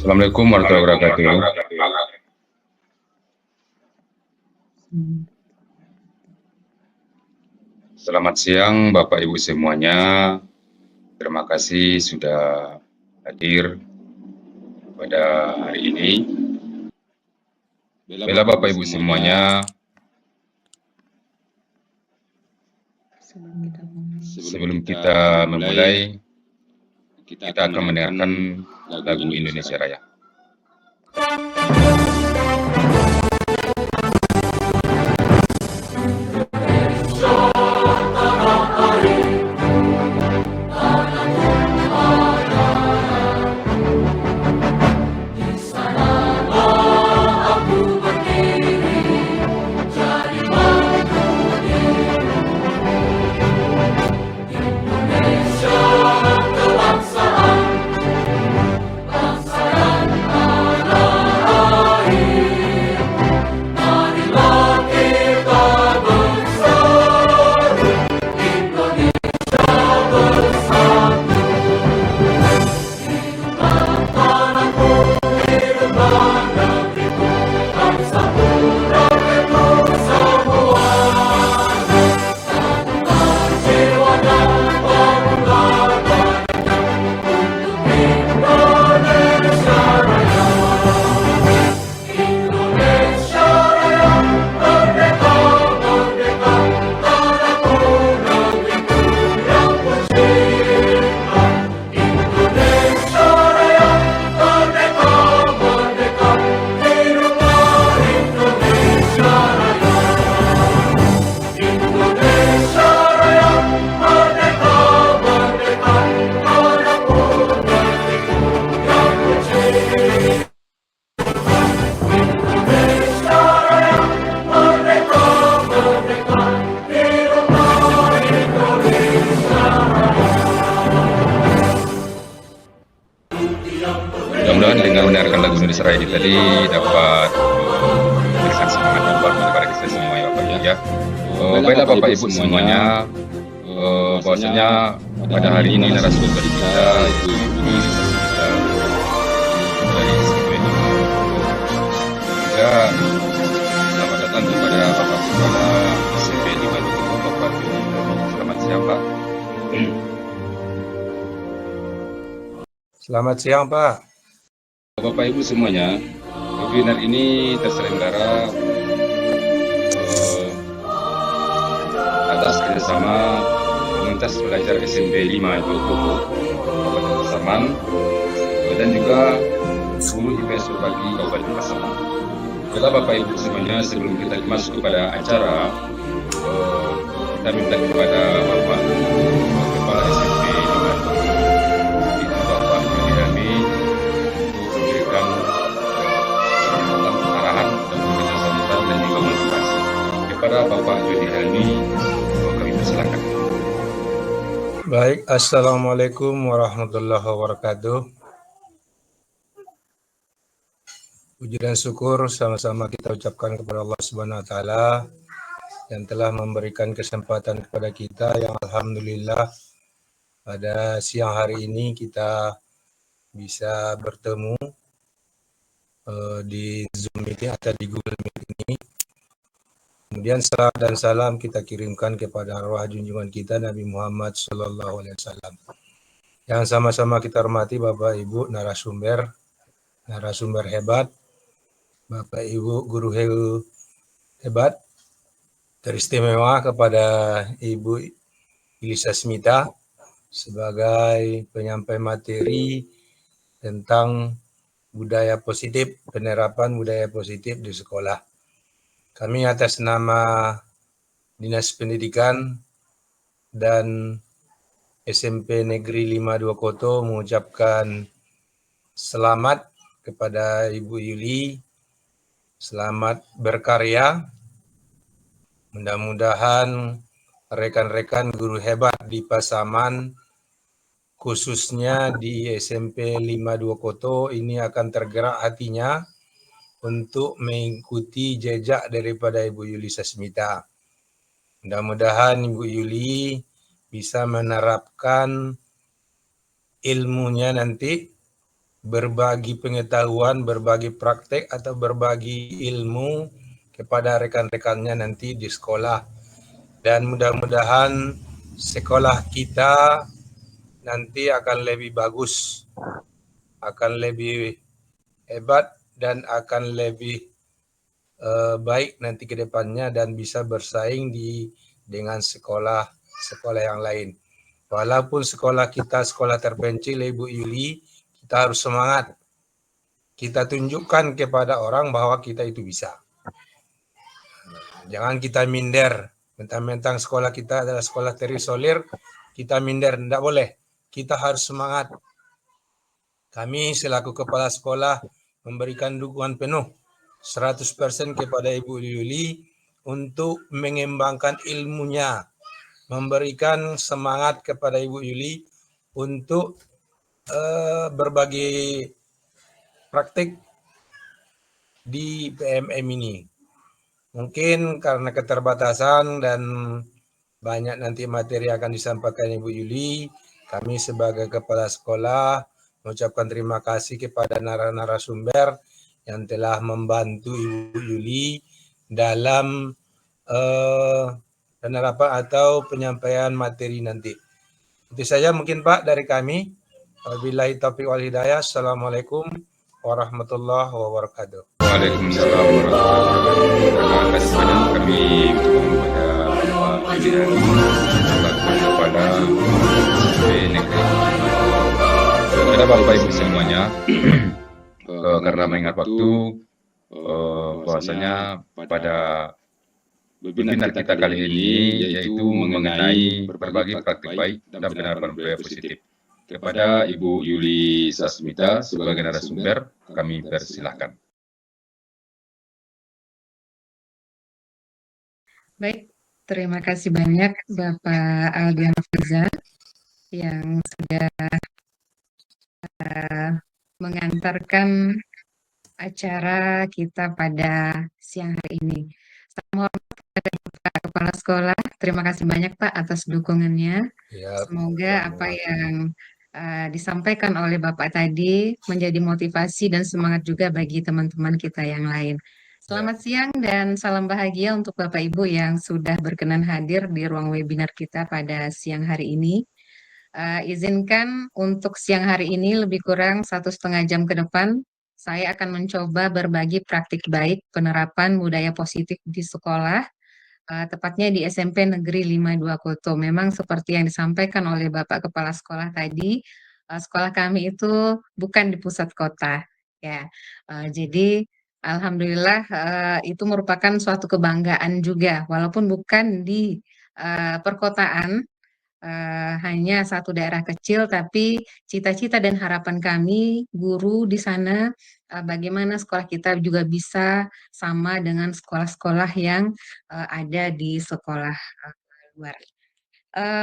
Assalamualaikum warahmatullahi wabarakatuh. Selamat siang Bapak Ibu semuanya. Terima kasih sudah hadir pada hari ini. Bela Bapak Ibu semuanya, sebelum kita memulai, kita akan mendengarkan lagu Indonesia Raya. Mudah-mudahan dengan mendengarkan lagu Indonesia Raya tadi dapat memberikan semangat yang kuat kepada kita semua ya Bapak ya. Baiklah Bapak Ibu semuanya, bahwasanya pada hari ini narasumber kita itu dari SMP. Juga selamat datang kepada Bapak Kepala SMP 5 Bapak. Selamat siang Pak. Selamat siang Pak. Bapak Ibu semuanya, webinar ini terselenggara atas kerjasama komunitas belajar SMP 5 Kabupaten Pasaman dan juga seluruh IPS berbagi Kabupaten Pasaman. Bila Bapak Ibu semuanya, sebelum kita masuk kepada acara, kita minta kepada Bapak Kepala SMP 5 itu Bapak Jody Helmi untuk memberikan arahan dan memberikan sambutan dan juga motivasi kepada Bapak Jody Helmi. Kami persilakan. Baik, Assalamualaikum warahmatullahi wabarakatuh. Puji dan syukur sama-sama kita ucapkan kepada Allah Subhanahu wa taala yang telah memberikan kesempatan kepada kita yang alhamdulillah pada siang hari ini kita bisa bertemu di Zoom meeting atau di Google Meet ini. Kemudian salam dan salam kita kirimkan kepada arwah junjungan kita Nabi Muhammad SAW. Yang sama-sama kita hormati Bapak Ibu narasumber hebat, Bapak Ibu guru hebat, teristimewa kepada Ibu Ilisa Smita sebagai penyampai materi tentang budaya positif, penerapan budaya positif di sekolah. Kami atas nama Dinas Pendidikan dan SMP Negeri 52 Koto mengucapkan selamat kepada Ibu Yuli, selamat berkarya. Mudah-mudahan rekan-rekan guru hebat di Pasaman, khususnya di SMP 52 Koto ini akan tergerak hatinya untuk mengikuti jejak daripada Ibu Yuli Sasmita. Mudah-mudahan Ibu Yuli bisa menerapkan ilmunya nanti berbagi pengetahuan, berbagi praktek atau berbagi ilmu kepada rekan-rekannya nanti di sekolah. Dan mudah-mudahan sekolah kita nanti akan lebih bagus, akan lebih hebat dan akan lebih baik nanti ke depannya dan bisa bersaing dengan sekolah yang lain. Walaupun sekolah kita sekolah terpencil, Ibu Yuli, kita harus semangat. Kita tunjukkan kepada orang bahwa kita itu bisa. Jangan kita minder. Mentang-mentang sekolah kita adalah sekolah terisolir, kita minder. Tidak boleh. Kita harus semangat. Kami selaku kepala sekolah memberikan dukungan penuh 100% kepada Ibu Yuli untuk mengembangkan ilmunya, memberikan semangat kepada Ibu Yuli untuk berbagi praktik di PMM ini. Mungkin karena keterbatasan dan banyak nanti materi akan disampaikan Ibu Yuli, kami sebagai kepala sekolah mengucapkan terima kasih kepada narasumber yang telah membantu Ibu Yuli dalam penerapan atau penyampaian materi nanti. Itu saja mungkin Pak dari kami. Wabillahi taufiq wal hidayah. Assalamualaikum warahmatullahi wabarakatuh. Waalaikumsalam warahmatullahi wabarakatuh. Terima kasih banyak kami kepada SMP Negeri. Kepada Bapak Ibu semuanya, karena mengingat waktu, bahwasanya pada webinar kita kali ini yaitu mengenai berbagi praktik baik dan penerapan budaya positif. Kepada Ibu Yuli Sasmita sebagai narasumber, kami persilahkan. Baik, terima kasih banyak Bapak Aldiano Fiza yang sudah mengantarkan acara kita pada siang hari ini. Salam hormat kepada Bapak Kepala Sekolah. Terima kasih banyak Pak atas dukungannya. Ya, Semoga apa yang disampaikan oleh Bapak tadi menjadi motivasi dan semangat juga bagi teman-teman kita yang lain. Selamat siang dan salam bahagia untuk Bapak Ibu yang sudah berkenan hadir di ruang webinar kita pada siang hari ini. Izinkan untuk siang hari ini lebih kurang 1,5 jam ke depan, saya akan mencoba berbagi praktik baik penerapan budaya positif di sekolah, tepatnya di SMP Negeri 52 Koto. Memang seperti yang disampaikan oleh Bapak Kepala Sekolah tadi, sekolah kami itu bukan di pusat kota, ya. Jadi alhamdulillah itu merupakan suatu kebanggaan juga, walaupun bukan di perkotaan, hanya satu daerah kecil, tapi cita-cita dan harapan kami guru di sana bagaimana sekolah kita juga bisa sama dengan sekolah-sekolah yang ada di sekolah luar.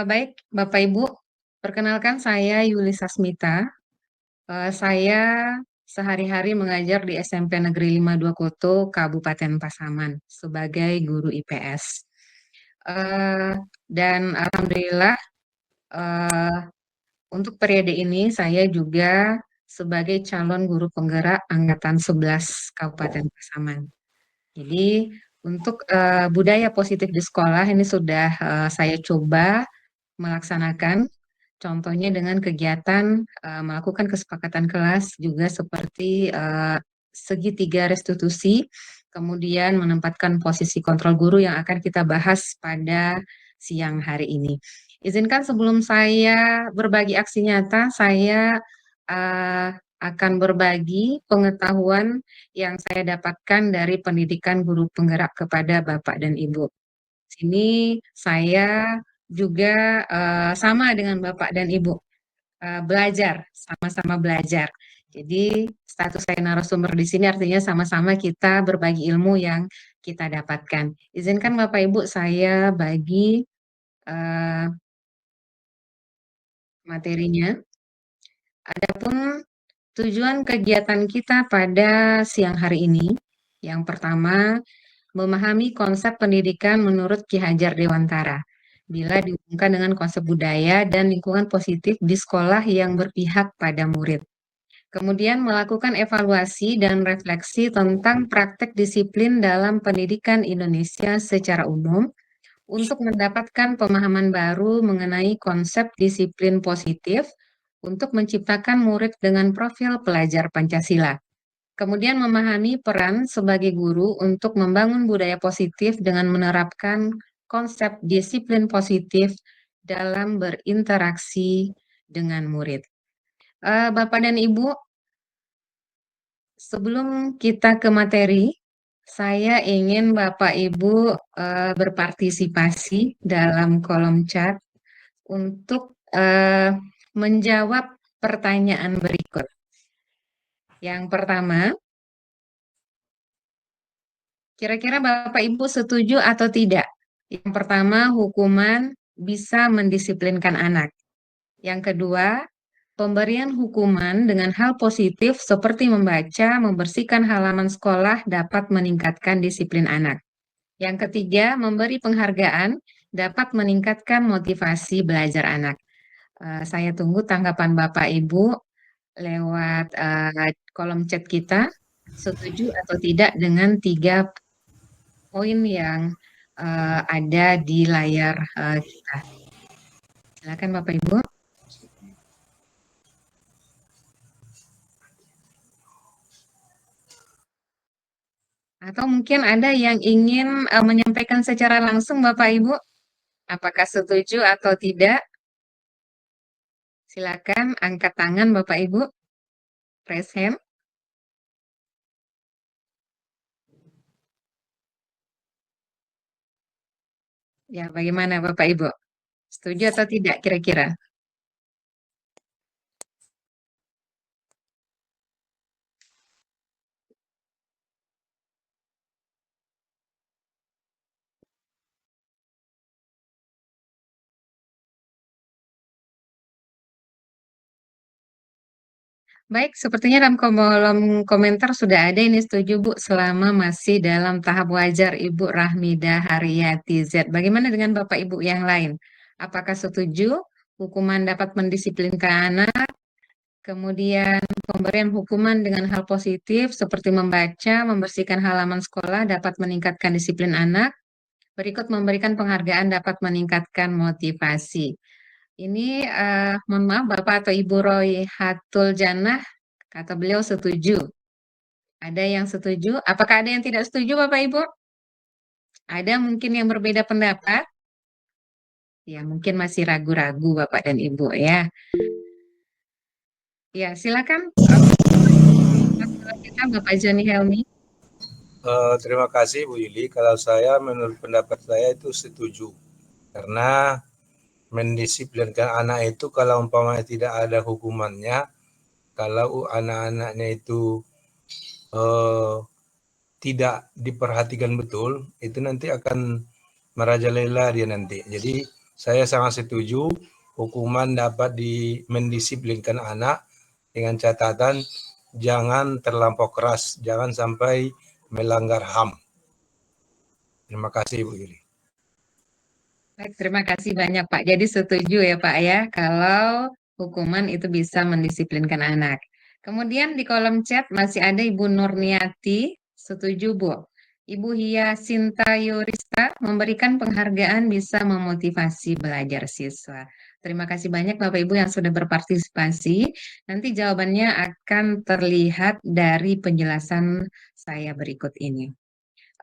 Baik, Bapak Ibu, perkenalkan saya Yuli Sasmita. Saya sehari-hari mengajar di SMP Negeri 52 Koto, Kabupaten Pasaman, sebagai guru IPS. Dan alhamdulillah untuk periode ini saya juga sebagai calon guru penggerak Angkatan 11 Kabupaten Pasaman. Jadi untuk budaya positif di sekolah ini sudah saya coba melaksanakan, contohnya dengan kegiatan melakukan kesepakatan kelas juga seperti segitiga restitusi, kemudian menempatkan posisi kontrol guru yang akan kita bahas pada siang hari ini. Izinkan sebelum saya berbagi aksi nyata, saya akan berbagi pengetahuan yang saya dapatkan dari pendidikan guru penggerak kepada Bapak dan Ibu. Sini saya juga sama dengan Bapak dan Ibu, belajar, sama-sama belajar. Jadi status saya narasumber di sini artinya sama-sama kita berbagi ilmu yang kita dapatkan. Izinkan Bapak Ibu saya bagi materinya. Adapun tujuan kegiatan kita pada siang hari ini, yang pertama, memahami konsep pendidikan menurut Ki Hajar Dewantara, bila dihubungkan dengan konsep budaya dan lingkungan positif di sekolah yang berpihak pada murid. Kemudian melakukan evaluasi dan refleksi tentang praktek disiplin dalam pendidikan Indonesia secara umum untuk mendapatkan pemahaman baru mengenai konsep disiplin positif untuk menciptakan murid dengan profil pelajar Pancasila. Kemudian memahami peran sebagai guru untuk membangun budaya positif dengan menerapkan konsep disiplin positif dalam berinteraksi dengan murid. Bapak dan Ibu, sebelum kita ke materi, saya ingin Bapak Ibu berpartisipasi dalam kolom chat untuk menjawab pertanyaan berikut. Yang pertama, kira-kira Bapak Ibu setuju atau tidak? Yang pertama, hukuman bisa mendisiplinkan anak. Yang kedua, pemberian hukuman dengan hal positif seperti membaca, membersihkan halaman sekolah dapat meningkatkan disiplin anak. Yang ketiga, memberi penghargaan dapat meningkatkan motivasi belajar anak. Saya tunggu tanggapan Bapak Ibu lewat kolom chat kita, setuju atau tidak dengan 3 poin yang ada di layar kita. Silakan Bapak Ibu. Atau mungkin ada yang ingin menyampaikan secara langsung Bapak Ibu, apakah setuju atau tidak? Silakan angkat tangan Bapak Ibu, raise hand. Ya, bagaimana Bapak Ibu? Setuju atau tidak kira-kira? Baik, sepertinya dalam kolom komentar sudah ada ini setuju Bu, selama masih dalam tahap wajar Ibu Rahmida Haryati Z. Bagaimana dengan Bapak Ibu yang lain? Apakah setuju hukuman dapat mendisiplinkan anak? Kemudian pemberian hukuman dengan hal positif seperti membaca, membersihkan halaman sekolah dapat meningkatkan disiplin anak. Berikut memberikan penghargaan dapat meningkatkan motivasi. Ini mohon maaf Bapak atau Ibu Roy Hatul Janah, kata beliau setuju. Ada yang setuju? Apakah ada yang tidak setuju Bapak Ibu? Ada mungkin yang berbeda pendapat? Ya mungkin masih ragu-ragu Bapak dan Ibu ya. Ya silakan kita Bapak Joni Helmi. Terima kasih Bu Yuli. Kalau saya, menurut pendapat saya itu setuju. Karena mendisiplinkan anak itu kalau umpamanya tidak ada hukumannya, kalau anak-anaknya itu tidak diperhatikan betul, itu nanti akan merajalela dia nanti. Jadi saya sangat setuju hukuman dapat mendisiplinkan anak dengan catatan jangan terlampau keras, jangan sampai melanggar HAM. Terima kasih Bu Yuli. Baik, terima kasih banyak Pak. Jadi setuju ya Pak ya, kalau hukuman itu bisa mendisiplinkan anak. Kemudian di kolom chat masih ada Ibu Nurniati, setuju Bu. Ibu Hia Sinta Yurista memberikan penghargaan bisa memotivasi belajar siswa. Terima kasih banyak Bapak Ibu yang sudah berpartisipasi. Nanti jawabannya akan terlihat dari penjelasan saya berikut ini.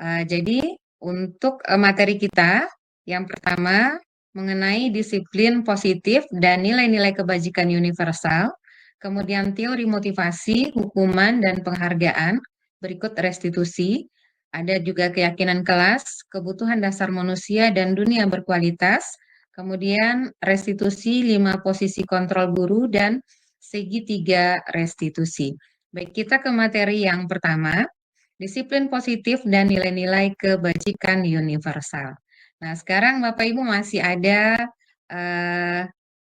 Jadi untuk materi kita, yang pertama mengenai disiplin positif dan nilai-nilai kebajikan universal, kemudian teori motivasi, hukuman, dan penghargaan, berikut restitusi, ada juga keyakinan kelas, kebutuhan dasar manusia dan dunia berkualitas, kemudian restitusi 5 posisi kontrol guru, dan segitiga restitusi. Baik, kita ke materi yang pertama, disiplin positif dan nilai-nilai kebajikan universal. Nah, sekarang Bapak Ibu masih ada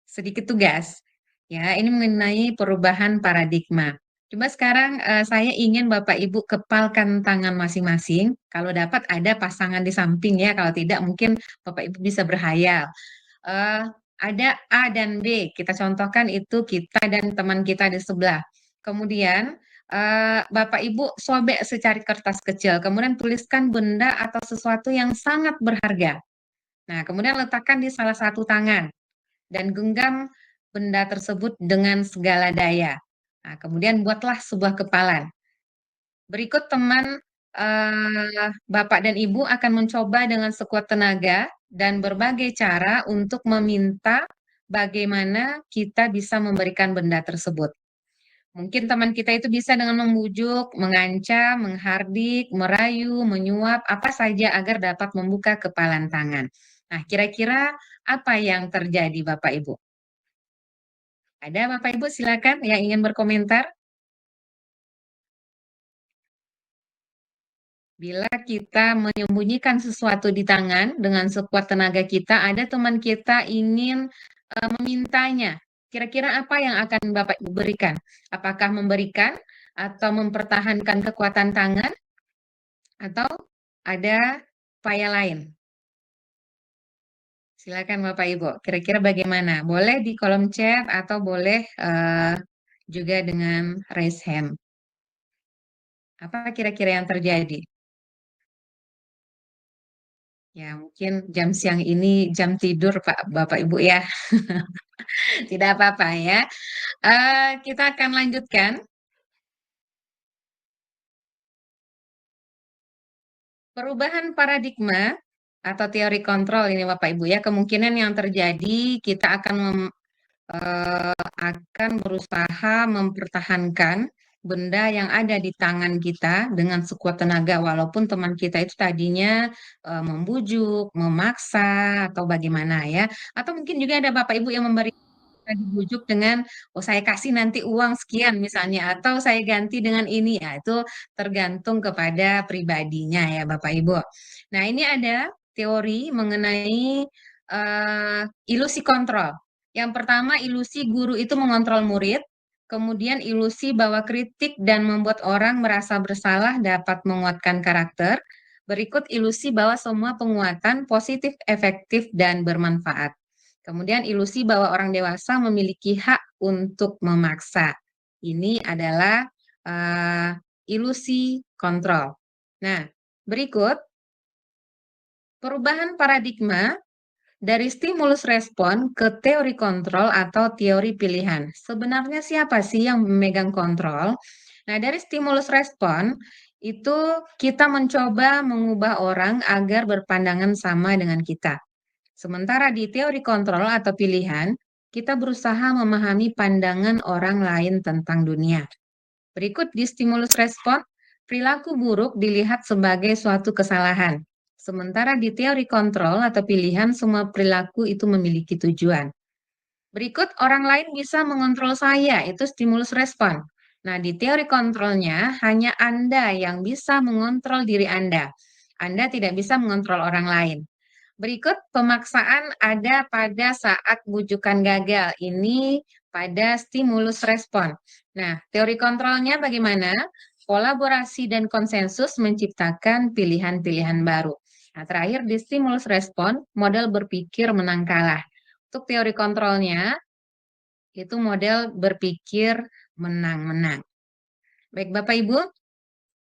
sedikit tugas. Ya, ini mengenai perubahan paradigma. Coba sekarang saya ingin Bapak Ibu kepalkan tangan masing-masing. Kalau dapat ada pasangan di samping ya, kalau tidak mungkin Bapak Ibu bisa berhayal. Ada A dan B. Kita contohkan itu kita dan teman kita di sebelah. Kemudian Bapak Ibu sobek secari kertas kecil, kemudian tuliskan benda atau sesuatu yang sangat berharga. Nah, kemudian letakkan di salah satu tangan dan genggam benda tersebut dengan segala daya. Nah, kemudian buatlah sebuah kepalan. Berikut teman Bapak dan Ibu akan mencoba dengan sekuat tenaga dan berbagai cara untuk meminta bagaimana kita bisa memberikan benda tersebut. Mungkin teman kita itu bisa dengan membujuk, mengancam, menghardik, merayu, menyuap, apa saja agar dapat membuka kepalan tangan. Nah, kira-kira apa yang terjadi Bapak Ibu? Ada Bapak Ibu silakan yang ingin berkomentar. Bila kita menyembunyikan sesuatu di tangan dengan sekuat tenaga kita, ada teman kita ingin memintanya. Kira-kira apa yang akan Bapak Ibu berikan? Apakah memberikan atau mempertahankan kekuatan tangan atau ada upaya lain? Silakan Bapak Ibu, kira-kira bagaimana? Boleh di kolom chat atau boleh juga dengan raise hand. Apa kira-kira yang terjadi? Ya, mungkin jam siang ini jam tidur Pak Bapak Ibu ya. Tidak apa-apa ya. Kita akan lanjutkan. Perubahan paradigma atau teori kontrol ini Bapak Ibu ya, kemungkinan yang terjadi kita akan berusaha mempertahankan benda yang ada di tangan kita dengan sekuat tenaga walaupun teman kita itu tadinya membujuk, memaksa atau bagaimana ya. Atau mungkin juga ada Bapak Ibu yang memberi kita dibujuk dengan oh saya kasih nanti uang sekian misalnya atau saya ganti dengan ini ya itu tergantung kepada pribadinya ya Bapak Ibu. Nah, ini ada teori mengenai ilusi kontrol. Yang pertama, ilusi guru itu mengontrol murid. Kemudian ilusi bahwa kritik dan membuat orang merasa bersalah dapat menguatkan karakter. Berikut ilusi bahwa semua penguatan positif, efektif, dan bermanfaat. Kemudian ilusi bahwa orang dewasa memiliki hak untuk memaksa. Ini adalah ilusi kontrol. Nah, berikut perubahan paradigma dari stimulus respon ke teori kontrol atau teori pilihan. Sebenarnya siapa sih yang memegang kontrol? Nah, dari stimulus respon itu kita mencoba mengubah orang agar berpandangan sama dengan kita. Sementara di teori kontrol atau pilihan, kita berusaha memahami pandangan orang lain tentang dunia. Berikut di stimulus respon, perilaku buruk dilihat sebagai suatu kesalahan. Sementara di teori kontrol atau pilihan, semua perilaku itu memiliki tujuan. Berikut orang lain bisa mengontrol saya, itu stimulus respon. Nah, di teori kontrolnya, hanya Anda yang bisa mengontrol diri Anda. Anda tidak bisa mengontrol orang lain. Berikut pemaksaan ada pada saat bujukan gagal. Ini pada stimulus respon. Nah, teori kontrolnya bagaimana? Kolaborasi dan konsensus menciptakan pilihan-pilihan baru. Nah, terakhir di stimulus respon, model berpikir menang kalah. Untuk teori kontrolnya, itu model berpikir menang-menang. Baik, Bapak Ibu,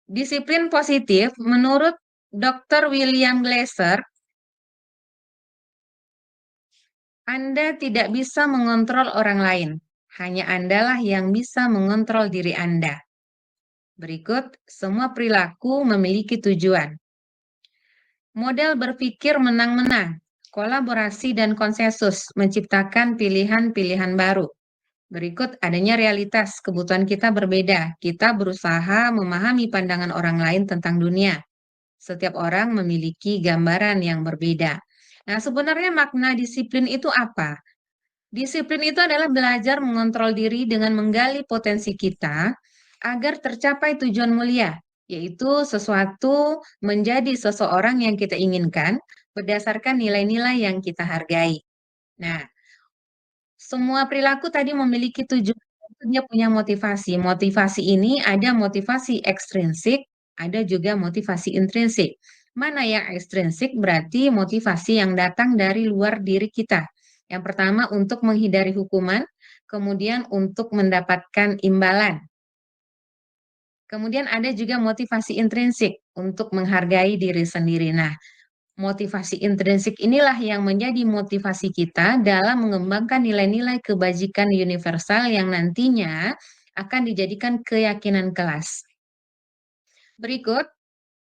disiplin positif menurut Dr. William Glasser, Anda tidak bisa mengontrol orang lain, hanya Andalah yang bisa mengontrol diri Anda. Berikut, semua perilaku memiliki tujuan. Model berpikir menang-menang, kolaborasi dan konsensus menciptakan pilihan-pilihan baru. Berikut adanya realitas, kebutuhan kita berbeda. Kita berusaha memahami pandangan orang lain tentang dunia. Setiap orang memiliki gambaran yang berbeda. Nah, sebenarnya makna disiplin itu apa? Disiplin itu adalah belajar mengontrol diri dengan menggali potensi kita agar tercapai tujuan mulia, yaitu sesuatu menjadi seseorang yang kita inginkan berdasarkan nilai-nilai yang kita hargai. Nah, semua perilaku tadi memiliki tujuan, dia punya motivasi. Motivasi ini ada motivasi ekstrinsik, ada juga motivasi intrinsik. Mana yang ekstrinsik berarti motivasi yang datang dari luar diri kita. Yang pertama untuk menghindari hukuman, kemudian untuk mendapatkan imbalan. Kemudian ada juga motivasi intrinsik untuk menghargai diri sendiri. Nah, motivasi intrinsik inilah yang menjadi motivasi kita dalam mengembangkan nilai-nilai kebajikan universal yang nantinya akan dijadikan keyakinan kelas. Berikut,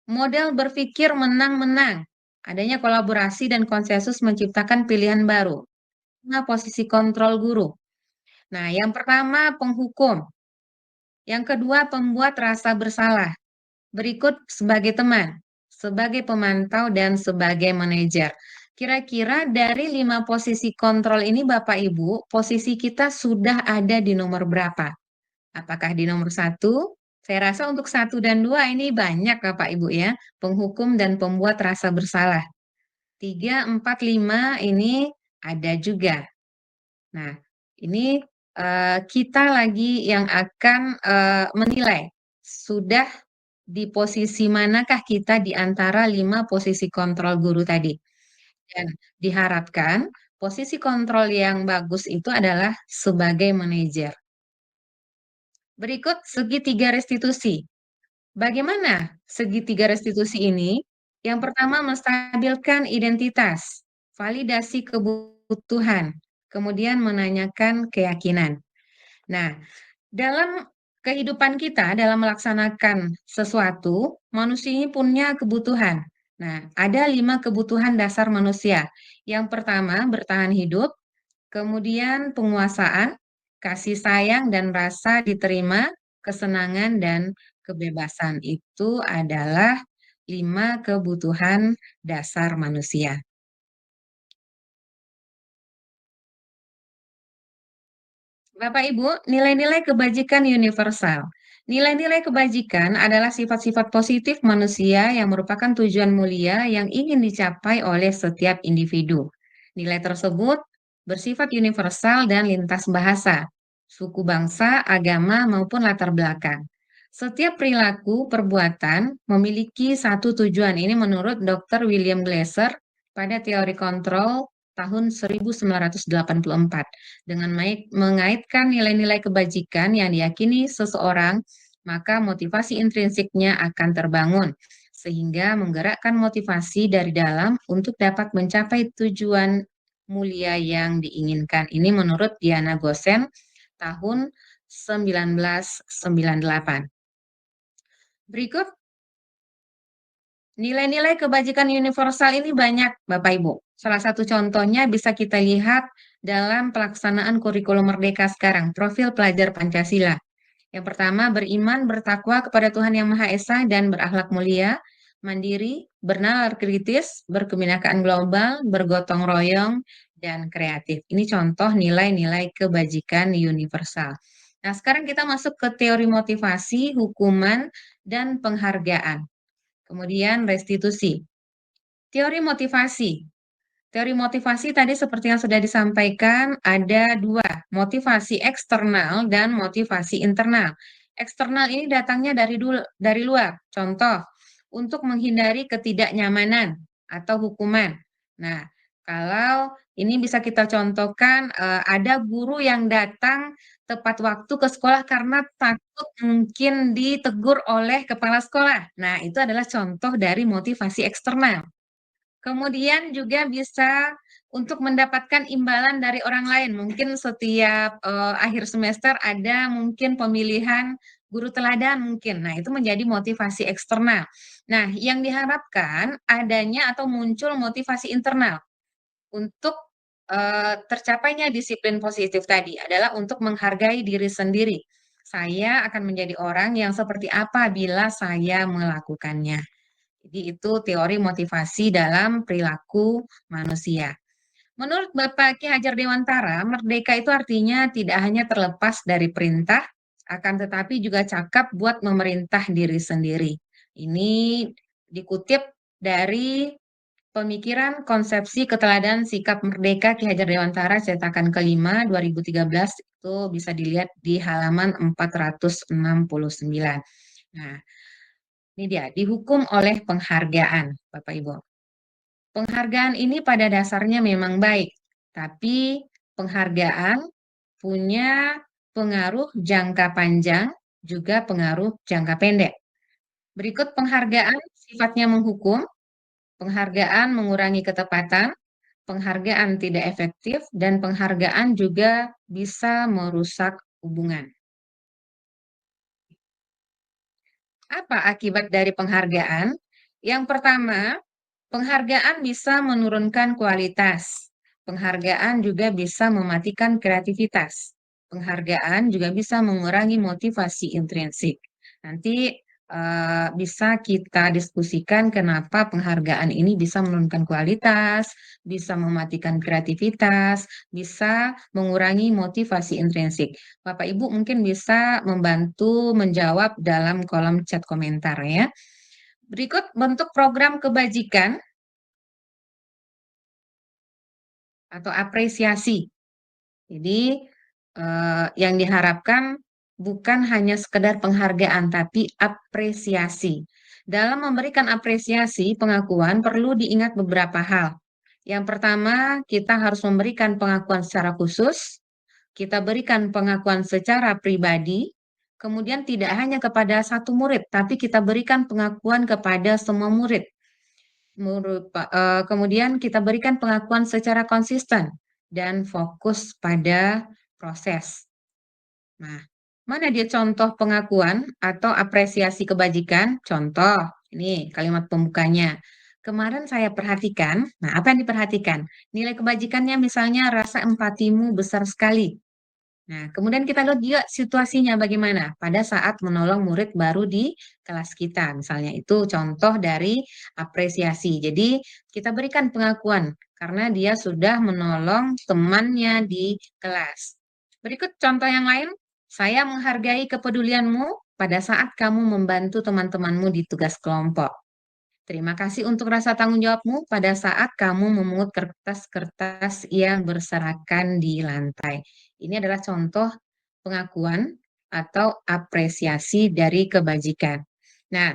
model berpikir menang-menang. Adanya kolaborasi dan konsensus menciptakan pilihan baru. Nah, posisi kontrol guru. Nah, yang pertama penghukum. Yang kedua pembuat rasa bersalah. Berikut sebagai teman, sebagai pemantau, dan sebagai manajer. Kira-kira dari 5 posisi kontrol ini Bapak Ibu, posisi kita sudah ada di nomor berapa? Apakah di nomor 1? Saya rasa untuk 1 dan 2 ini banyak Bapak Ibu ya, penghukum dan pembuat rasa bersalah. 3, 4, 5 ini ada juga. Nah, ini kita lagi yang akan menilai sudah di posisi manakah kita di antara 5 posisi kontrol guru tadi. Dan diharapkan posisi kontrol yang bagus itu adalah sebagai manajer. Berikut segitiga restitusi. Bagaimana segitiga restitusi ini? Yang pertama menstabilkan identitas, validasi kebutuhan, kemudian menanyakan keyakinan. Nah, dalam kehidupan kita, dalam melaksanakan sesuatu, manusia ini punya kebutuhan. Nah, ada 5 kebutuhan dasar manusia. Yang pertama, bertahan hidup, kemudian penguasaan, kasih sayang dan rasa diterima, kesenangan dan kebebasan. Itu adalah 5 kebutuhan dasar manusia. Bapak Ibu, nilai-nilai kebajikan universal. Nilai-nilai kebajikan adalah sifat-sifat positif manusia yang merupakan tujuan mulia yang ingin dicapai oleh setiap individu. Nilai tersebut bersifat universal dan lintas bahasa, suku bangsa, agama, maupun latar belakang. Setiap perilaku perbuatan memiliki satu tujuan. Ini menurut Dr. William Glasser pada teori kontrol tahun 1984 dengan mengaitkan nilai-nilai kebajikan yang diyakini seseorang, maka motivasi intrinsiknya akan terbangun, sehingga menggerakkan motivasi dari dalam untuk dapat mencapai tujuan mulia yang diinginkan. Ini menurut Diana Gosen tahun 1998. Berikut, nilai-nilai kebajikan universal ini banyak, Bapak Ibu. Salah satu contohnya bisa kita lihat dalam pelaksanaan kurikulum Merdeka sekarang, profil pelajar Pancasila. Yang pertama, beriman, bertakwa kepada Tuhan Yang Maha Esa dan berakhlak mulia, mandiri, bernalar kritis, berkebinekaan global, bergotong royong, dan kreatif. Ini contoh nilai-nilai kebajikan universal. Nah, sekarang kita masuk ke teori motivasi, hukuman, dan penghargaan. Kemudian restitusi. Teori motivasi. Teori motivasi tadi seperti yang sudah disampaikan ada 2, motivasi eksternal dan motivasi internal. Eksternal ini datangnya dari luar. Contoh, untuk menghindari ketidaknyamanan atau hukuman. Nah, kalau ini bisa kita contohkan ada guru yang datang tepat waktu ke sekolah karena takut mungkin ditegur oleh kepala sekolah. Nah, itu adalah contoh dari motivasi eksternal. Kemudian juga bisa untuk mendapatkan imbalan dari orang lain. Mungkin setiap akhir semester ada mungkin pemilihan guru teladan mungkin. Nah, itu menjadi motivasi eksternal. Nah, yang diharapkan adanya atau muncul motivasi internal untuk tercapainya disiplin positif tadi adalah untuk menghargai diri sendiri. Saya akan menjadi orang yang seperti apa bila saya melakukannya. Jadi itu teori motivasi dalam perilaku manusia. Menurut Bapak Ki Hajar Dewantara, merdeka itu artinya tidak hanya terlepas dari perintah, akan tetapi juga cakap buat memerintah diri sendiri. Ini dikutip dari pemikiran konsepsi keteladan sikap merdeka Ki Hajar Dewantara cetakan kelima 2013 itu bisa dilihat di halaman 469. Nah, ini dia, dihukum oleh penghargaan, Bapak Ibu. Penghargaan ini pada dasarnya memang baik, tapi penghargaan punya pengaruh jangka panjang juga pengaruh jangka pendek. Berikut penghargaan sifatnya menghukum, penghargaan mengurangi ketepatan, penghargaan tidak efektif, dan penghargaan juga bisa merusak hubungan. Apa akibat dari penghargaan? Yang pertama, penghargaan bisa menurunkan kualitas. Penghargaan juga bisa mematikan kreativitas. Penghargaan juga bisa mengurangi motivasi intrinsik. Nanti bisa kita diskusikan kenapa penghargaan ini bisa menurunkan kualitas, bisa mematikan kreativitas, bisa mengurangi motivasi intrinsik. Bapak Ibu mungkin bisa membantu menjawab dalam kolom chat komentar ya. Berikut bentuk program kebajikan atau apresiasi. Jadi yang diharapkan bukan hanya sekedar penghargaan, tapi apresiasi. Dalam memberikan apresiasi, pengakuan perlu diingat beberapa hal. Yang pertama, kita harus memberikan pengakuan secara khusus, kita berikan pengakuan secara pribadi, kemudian tidak hanya kepada satu murid, tapi kita berikan pengakuan kepada semua murid. Kemudian kita berikan pengakuan secara konsisten dan fokus pada proses. Nah, mana dia contoh pengakuan atau apresiasi kebajikan? Contoh, ini kalimat pembukanya. Kemarin saya perhatikan, nah apa yang diperhatikan? Nilai kebajikannya misalnya rasa empatimu besar sekali. Nah, kemudian kita lihat juga situasinya bagaimana pada saat menolong murid baru di kelas kita. Misalnya itu contoh dari apresiasi. Jadi, kita berikan pengakuan karena dia sudah menolong temannya di kelas. Berikut contoh yang lain. Saya menghargai kepedulianmu pada saat kamu membantu teman-temanmu di tugas kelompok. Terima kasih untuk rasa tanggung jawabmu pada saat kamu memungut kertas-kertas yang berserakan di lantai. Ini adalah contoh pengakuan atau apresiasi dari kebajikan. Nah,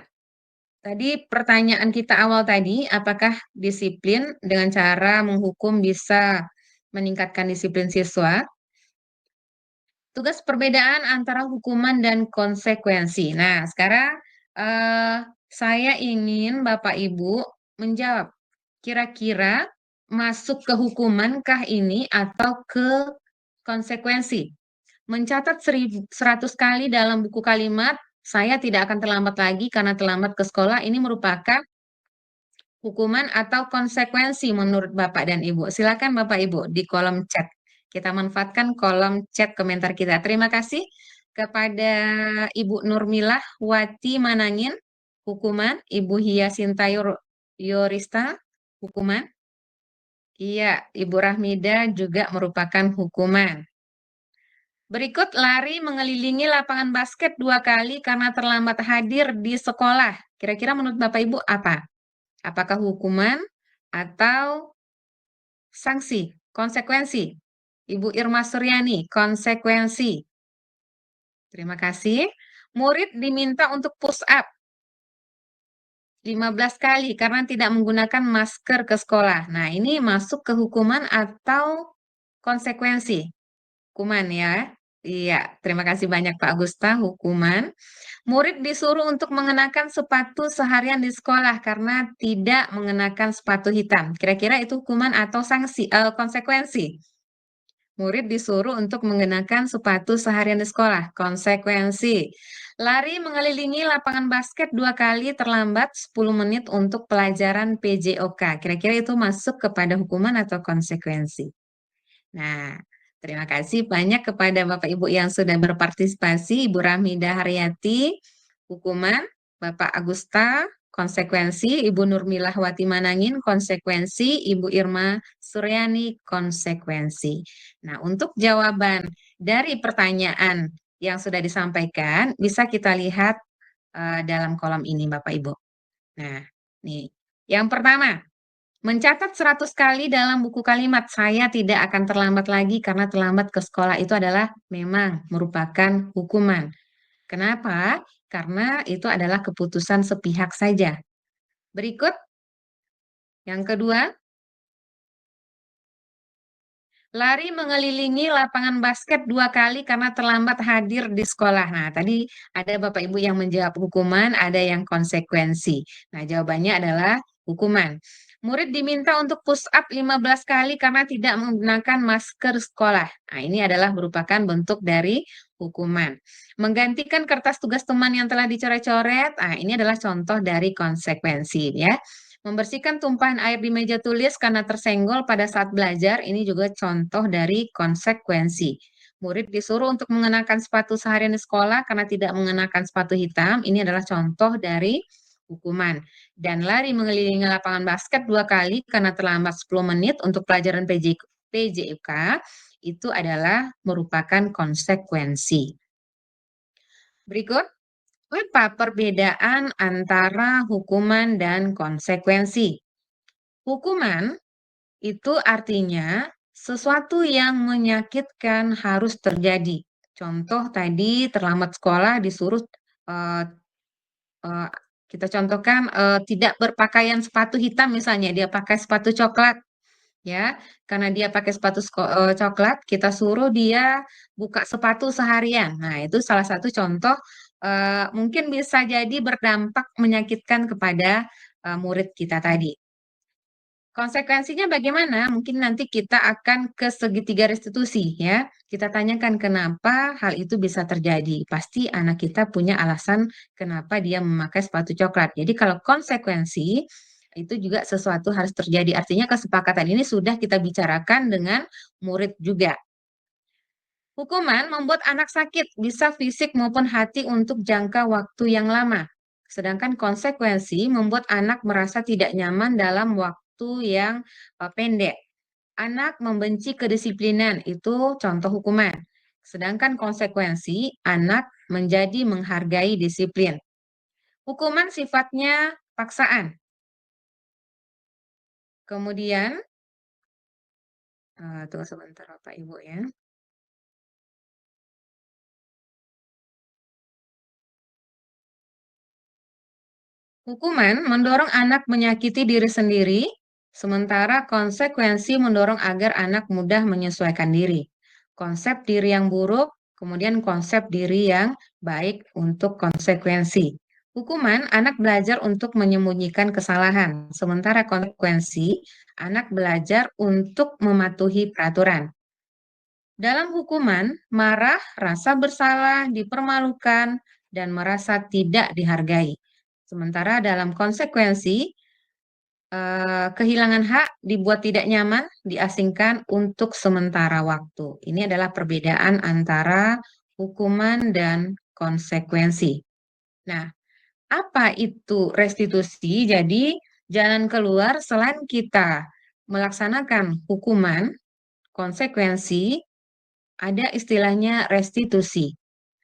tadi pertanyaan kita awal tadi, apakah disiplin dengan cara menghukum bisa meningkatkan disiplin siswa? Tugas perbedaan antara hukuman dan konsekuensi. Nah, sekarang saya ingin Bapak Ibu menjawab, kira-kira masuk ke hukumankah ini atau ke konsekuensi? Mencatat 100 kali dalam buku kalimat, saya tidak akan terlambat lagi karena terlambat ke sekolah, ini merupakan hukuman atau konsekuensi menurut Bapak dan Ibu? Silakan Bapak Ibu di kolom chat. Kita manfaatkan kolom chat komentar kita. Terima kasih kepada Ibu Nurmilah Wati Manangin, hukuman. Ibu Hia Yorista, hukuman. Iya, Ibu Rahmida juga merupakan hukuman. Berikut lari mengelilingi lapangan basket 2 kali karena terlambat hadir di sekolah. Kira-kira menurut Bapak Ibu apa? Apakah hukuman atau sanksi, konsekuensi? Ibu Irma Suryani, konsekuensi. Terima kasih. Murid diminta untuk push up 15 kali karena tidak menggunakan masker ke sekolah. Nah, ini masuk ke hukuman atau konsekuensi? Hukuman ya. Iya, terima kasih banyak Pak Agusta, hukuman. Murid disuruh untuk mengenakan sepatu seharian di sekolah karena tidak mengenakan sepatu hitam. Kira-kira itu hukuman atau sanksi, konsekuensi? Murid disuruh untuk mengenakan sepatu seharian di sekolah. Konsekuensi. Lari mengelilingi lapangan basket 2 kali terlambat 10 menit untuk pelajaran PJOK. Kira-kira itu masuk kepada hukuman atau konsekuensi? Nah, terima kasih banyak kepada Bapak Ibu yang sudah berpartisipasi. Ibu Rahmida Haryati, hukuman. Bapak Agusta, konsekuensi. Ibu Nurmilah Wati Manangin, konsekuensi. Ibu Irma Suryani, konsekuensi. Nah, untuk jawaban dari pertanyaan yang sudah disampaikan, bisa kita lihat dalam kolom ini, Bapak Ibu. Nah, nih. Yang pertama, mencatat 100 kali dalam buku kalimat, saya tidak akan terlambat lagi karena terlambat ke sekolah itu adalah memang merupakan hukuman. Kenapa? Karena itu adalah keputusan sepihak saja. Berikut, yang kedua, Lari mengelilingi lapangan basket 2 kali karena terlambat hadir di sekolah. Nah, tadi ada Bapak Ibu yang menjawab hukuman, ada yang konsekuensi. Nah, jawabannya adalah hukuman. Murid diminta untuk push up 15 kali karena tidak menggunakan masker sekolah. Nah, ini adalah merupakan bentuk dari hukuman. Menggantikan kertas tugas teman yang telah dicoret-coret, nah ini adalah contoh dari konsekuensi ya. Membersihkan tumpahan air di meja tulis karena tersenggol pada saat belajar, ini juga contoh dari konsekuensi. Murid disuruh untuk mengenakan sepatu seharian di sekolah karena tidak mengenakan sepatu hitam, ini adalah contoh dari hukuman. Dan lari mengelilingi lapangan basket 2 kali karena terlambat 10 menit untuk pelajaran PJK, itu adalah merupakan konsekuensi. Berikut, apa perbedaan antara hukuman dan konsekuensi? Hukuman itu artinya sesuatu yang menyakitkan harus terjadi. Contoh tadi terlambat sekolah disuruh eh, eh, kita contohkan tidak berpakaian sepatu hitam misalnya, dia pakai sepatu coklat ya. Karena dia pakai sepatu coklat, kita suruh dia buka sepatu seharian. Nah, itu salah satu contoh mungkin bisa jadi berdampak menyakitkan kepada murid kita tadi. Konsekuensinya bagaimana? Mungkin nanti kita akan ke segitiga restitusi ya. Kita tanyakan kenapa hal itu bisa terjadi. Pasti anak kita punya alasan kenapa dia memakai sepatu coklat. Jadi kalau konsekuensi itu juga sesuatu harus terjadi. Artinya kesepakatan ini sudah kita bicarakan dengan murid juga. Hukuman membuat anak sakit, bisa fisik maupun hati untuk jangka waktu yang lama. Sedangkan konsekuensi membuat anak merasa tidak nyaman dalam waktu yang pendek. Anak membenci kedisiplinan, itu contoh hukuman. Sedangkan konsekuensi, anak menjadi menghargai disiplin. Hukuman sifatnya paksaan. Kemudian, tunggu sebentar Bapak Ibu ya. Hukuman mendorong anak menyakiti diri sendiri, sementara konsekuensi mendorong agar anak mudah menyesuaikan diri. Konsep diri yang buruk, kemudian konsep diri yang baik untuk konsekuensi. Hukuman, anak belajar untuk menyembunyikan kesalahan, sementara konsekuensi, anak belajar untuk mematuhi peraturan. Dalam hukuman, marah, rasa bersalah, dipermalukan, dan merasa tidak dihargai. Sementara dalam konsekuensi, kehilangan hak, dibuat tidak nyaman, diasingkan untuk sementara waktu. Ini adalah perbedaan antara hukuman dan konsekuensi. Nah, apa itu restitusi? Jadi, jalan keluar selain kita melaksanakan hukuman, konsekuensi, ada istilahnya restitusi.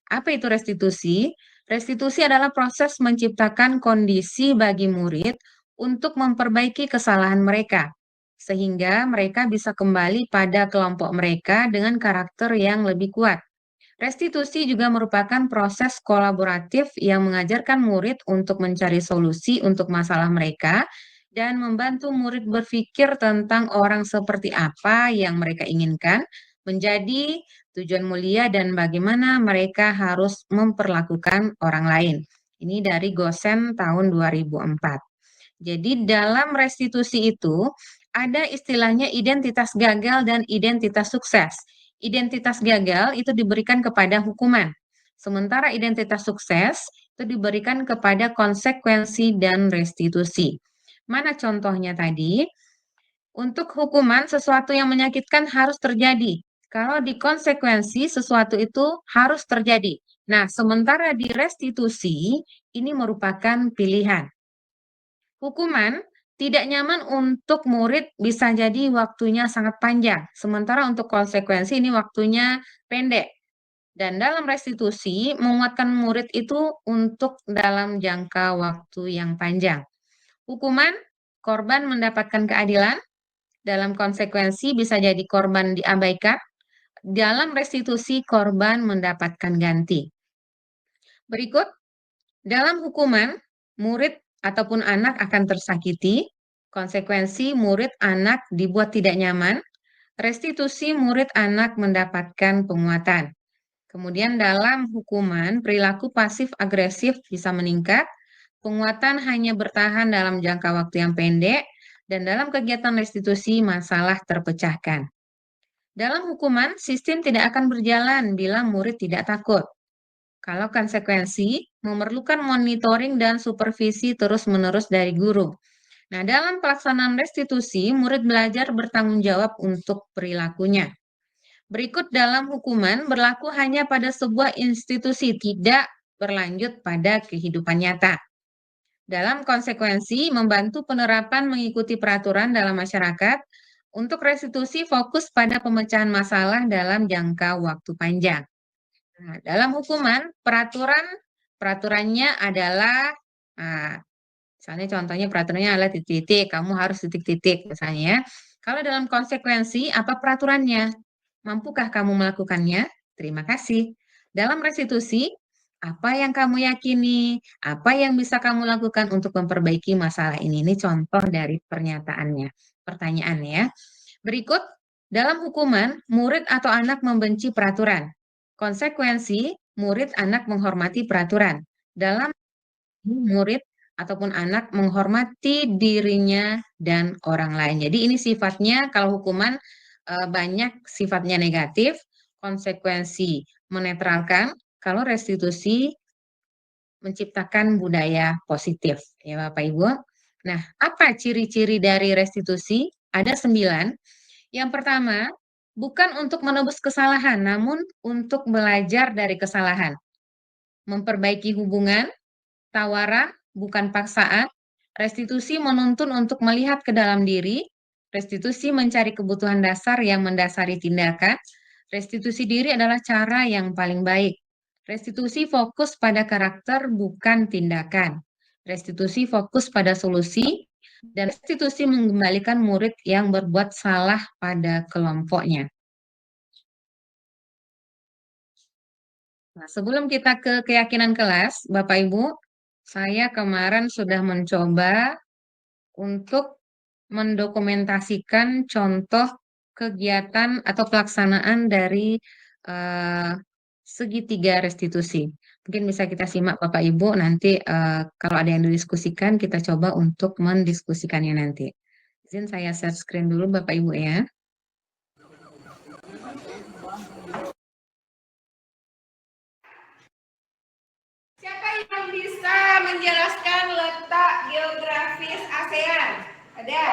Apa itu restitusi? Restitusi adalah proses menciptakan kondisi bagi murid untuk memperbaiki kesalahan mereka, sehingga mereka bisa kembali pada kelompok mereka dengan karakter yang lebih kuat. Restitusi juga merupakan proses kolaboratif yang mengajarkan murid untuk mencari solusi untuk masalah mereka dan membantu murid berpikir tentang orang seperti apa yang mereka inginkan menjadi tujuan mulia dan bagaimana mereka harus memperlakukan orang lain. Ini dari Gosen tahun 2004. Jadi dalam restitusi itu ada istilahnya identitas gagal dan identitas sukses. Identitas gagal itu diberikan kepada hukuman. Sementara identitas sukses itu diberikan kepada konsekuensi dan restitusi. Mana contohnya tadi? Untuk hukuman, sesuatu yang menyakitkan harus terjadi. Kalau di konsekuensi, sesuatu itu harus terjadi. Nah, sementara di restitusi, ini merupakan pilihan. Hukuman tidak nyaman untuk murid bisa jadi waktunya sangat panjang, sementara untuk konsekuensi ini waktunya pendek. Dan dalam restitusi, menguatkan murid itu untuk dalam jangka waktu yang panjang. Hukuman, korban mendapatkan keadilan, dalam konsekuensi bisa jadi korban diabaikan, dalam restitusi korban mendapatkan ganti. Berikut, dalam hukuman, murid ataupun anak akan tersakiti, konsekuensi murid anak dibuat tidak nyaman, restitusi murid anak mendapatkan penguatan. Kemudian dalam hukuman, perilaku pasif agresif bisa meningkat, penguatan hanya bertahan dalam jangka waktu yang pendek, dan dalam kegiatan restitusi masalah terpecahkan. Dalam hukuman, sistem tidak akan berjalan bila murid tidak takut. Kalau konsekuensi, memerlukan monitoring dan supervisi terus-menerus dari guru. Nah, dalam pelaksanaan restitusi, murid belajar bertanggung jawab untuk perilakunya. Berikut dalam hukuman berlaku hanya pada sebuah institusi, tidak berlanjut pada kehidupan nyata. Dalam konsekuensi, membantu penerapan mengikuti peraturan dalam masyarakat, untuk restitusi fokus pada pemecahan masalah dalam jangka waktu panjang. Nah, dalam hukuman, peraturannya adalah, misalnya contohnya peraturannya adalah titik-titik, kamu harus titik-titik misalnya ya. Kalau dalam konsekuensi, apa peraturannya? Mampukah kamu melakukannya? Terima kasih. Dalam restitusi, apa yang kamu yakini? Apa yang bisa kamu lakukan untuk memperbaiki masalah ini? Ini contoh dari pertanyaannya. Berikut, dalam hukuman, murid atau anak membenci peraturan. Konsekuensi, murid anak menghormati peraturan. Dalam murid ataupun anak menghormati dirinya dan orang lain. Jadi ini sifatnya, kalau hukuman banyak sifatnya negatif, konsekuensi menetralkan, kalau restitusi menciptakan budaya positif, ya Bapak Ibu. Nah, apa ciri-ciri dari restitusi? Ada 9. Yang pertama, bukan untuk menebus kesalahan, namun untuk belajar dari kesalahan. Memperbaiki hubungan, tawaran, bukan paksaan. Restitusi menuntun untuk melihat ke dalam diri. Restitusi mencari kebutuhan dasar yang mendasari tindakan. Restitusi diri adalah cara yang paling baik. Restitusi fokus pada karakter, bukan tindakan. Restitusi fokus pada solusi. Dan restitusi mengembalikan murid yang berbuat salah pada kelompoknya. Nah, sebelum kita ke keyakinan kelas, Bapak Ibu, saya kemarin sudah mencoba untuk mendokumentasikan contoh kegiatan atau pelaksanaan dari segitiga restitusi. Mungkin bisa kita simak Bapak Ibu, nanti kalau ada yang didiskusikan, kita coba untuk mendiskusikannya nanti. Izin saya share screen dulu Bapak Ibu ya. Siapa yang bisa menjelaskan letak geografis ASEAN? Ada?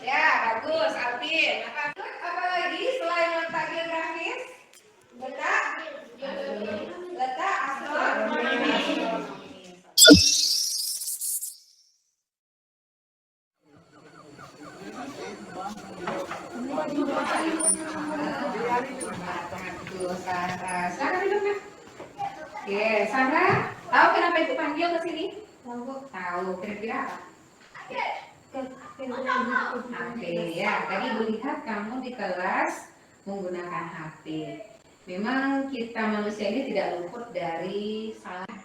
Ya, bagus, Alvin. Apa lagi selain letak geografis? Letak astronomi. Sarah duduk. Oke, Sarah, tahu kenapa itu panggil ke sini? Tahu. Kira-kira apa? HP ya. Tadi melihat kamu di kelas menggunakan HP. Memang kita manusia ini tidak luput dari salah.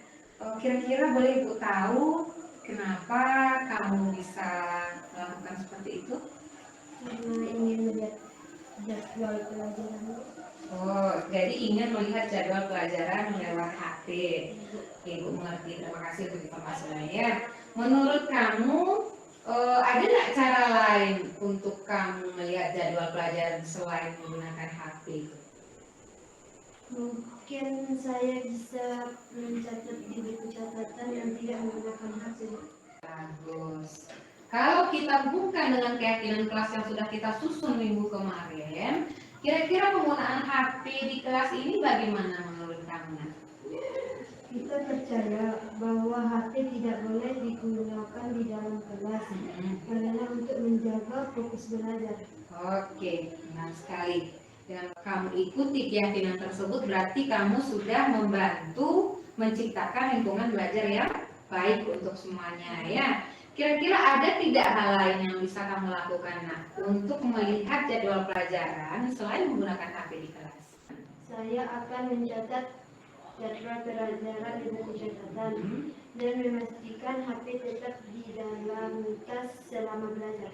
Kira-kira boleh Ibu tahu kenapa kamu bisa melakukan seperti itu? Karena ingin melihat jadwal pelajaran. Oh, jadi ingin melihat jadwal pelajaran lewat HP. Ibu mengerti. Terima kasih untuk informasinya ya. Menurut kamu ada nggak cara lain untuk kamu melihat jadwal pelajaran selain menggunakan HP? Mungkin saya bisa mencatat di buku catatan yang tidak menggunakan HP. Bagus. Kalau kita buka dengan keyakinan kelas yang sudah kita susun minggu kemarin, kira-kira penggunaan HP di kelas ini bagaimana menurut kamu? Kita percaya bahwa HP tidak boleh digunakan di dalam kelas karena untuk menjaga fokus belajar. Oke, benar sekali. Dengan kamu ikuti keyakinan tersebut, berarti kamu sudah membantu menciptakan lingkungan belajar yang baik untuk semuanya ya. Kira-kira ada tidak hal lain yang bisa kamu lakukan untuk melihat jadwal pelajaran selain menggunakan HP di kelas? Saya akan mencatat jadwal pelajaran di buku catatan dan memastikan HP tetap di dalam tas selama belajar.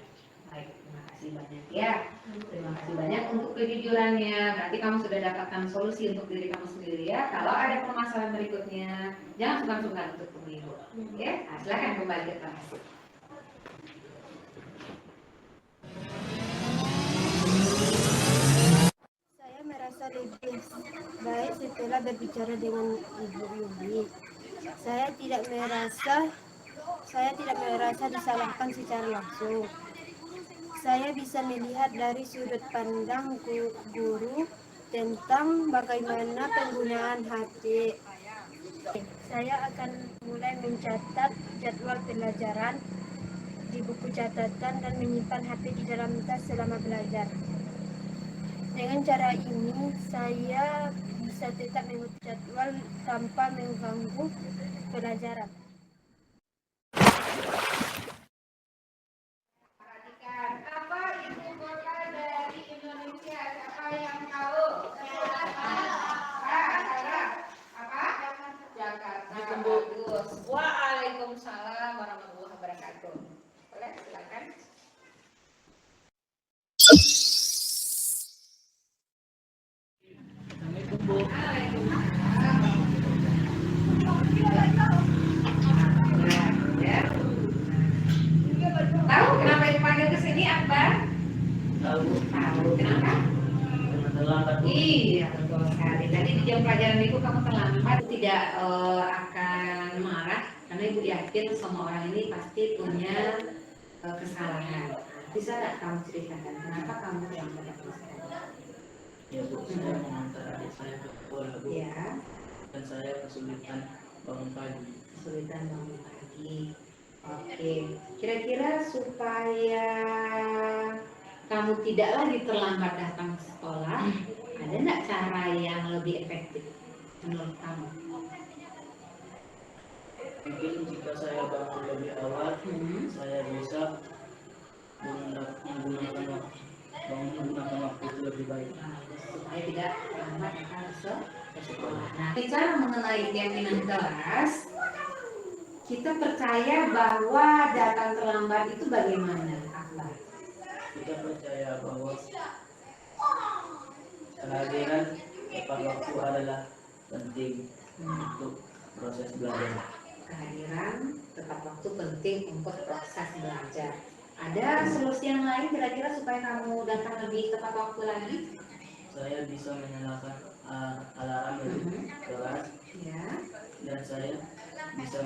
Baik, terima kasih kasih banyak ya. Terima kasih banyak untuk kejujurannya. Berarti kamu sudah dapatkan solusi untuk diri kamu sendiri ya. Kalau ada permasalahan berikutnya, jangan sungkan-sungkan untuk temui ibu. Ya, nah, silakan kembali ke kelas. Saya merasa lebih baik setelah berbicara dengan Ibu Yubi. Saya tidak merasa disalahkan secara langsung. Saya bisa melihat dari sudut pandang guru tentang bagaimana penggunaan HP. Saya akan mulai mencatat jadwal pelajaran di buku catatan dan menyimpan HP di dalam tas selama belajar. Dengan cara ini, saya bisa tetap mengikuti jadwal tanpa mengganggu pelajaran. Perhatikan, apa ibu kota dari Indonesia? Siapa yang tahu? Apa? Jakarta. Bagus. Waalaikumsalam warahmatullahi wabarakatuh. Boleh, silakan. Ya. Tahu kenapa dipanggil ke sini, Akbar? Tahu. Kenapa? Terlambat. Iya, betul sekali. Tadi di jam pelajaran ibu kamu terlambat, tidak akan marah karena ibu yakin semua orang ini pasti punya kesalahan. Bisa nggak kamu ceritakan kenapa kamu terlambat datang sekolah? Ya Bu, saya mengantar adik saya ke sekolah Bu, Ya, dan saya kesulitan bangun pagi. kesulitan bangun pagi. Oke, kira-kira supaya kamu tidak lagi terlambat datang ke sekolah, ada nggak cara yang lebih efektif menurut kamu? Mungkin jika saya bangun lebih awal, saya bisa menggunakan waktu itu lebih baik. Nah, supaya tidak terlambat datang ke sekolah. Nah, bicara mengenai keyakinan kelas, kita percaya bahwa datang terlambat itu bagaimana, Akbar? Kita percaya bahwa kehadiran tepat waktu adalah penting untuk proses belajar. Kehadiran tepat waktu penting untuk proses belajar. Ada solusi yang lain kira-kira supaya kamu datang lebih tepat waktu lagi? Saya bisa menyalakan alarm dari kelas, Ya. dan saya bisa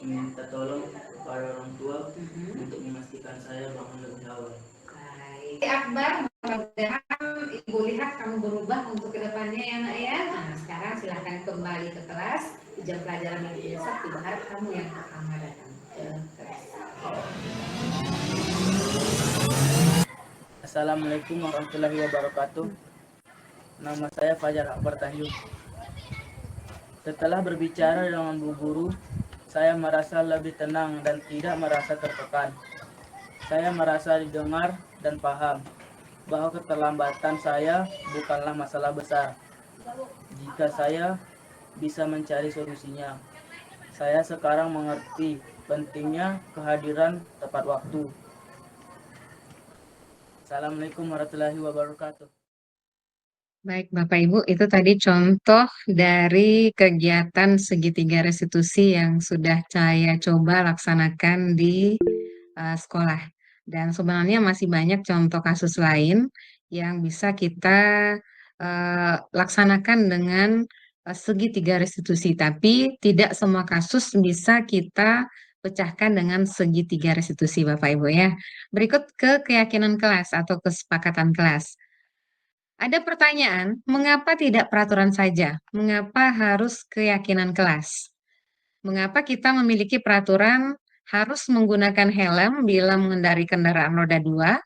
meminta tolong kepada orang tua untuk memastikan saya bangun lebih awal. Baik. Akbar, mudah-mudahan Ibu lihat kamu berubah untuk kedepannya ya nak ya. Nah, sekarang silahkan kembali ke kelas. Di jam pelajaran yang besok, Ibu harap kamu yang pertama datang ke kelas. Assalamualaikum warahmatullahi wabarakatuh. Nama saya Fajar Akbar Tahyum. Setelah berbicara dengan Bu Guru, saya merasa lebih tenang dan tidak merasa tertekan. Saya merasa didengar dan paham bahwa keterlambatan saya bukanlah masalah besar jika saya bisa mencari solusinya. Saya sekarang mengerti pentingnya kehadiran tepat waktu. Assalamualaikum warahmatullahi wabarakatuh. Baik, Bapak Ibu, itu tadi contoh dari kegiatan segitiga restitusi yang sudah saya coba laksanakan di sekolah. Dan sebenarnya masih banyak contoh kasus lain yang bisa kita laksanakan dengan segitiga restitusi, tapi tidak semua kasus bisa kita pecahkan dengan segitiga restitusi, Bapak Ibu ya. Berikut ke keyakinan kelas atau kesepakatan kelas. Ada pertanyaan, mengapa tidak peraturan saja? Mengapa harus keyakinan kelas? Mengapa kita memiliki peraturan harus menggunakan helm bila mengendarai kendaraan roda 2?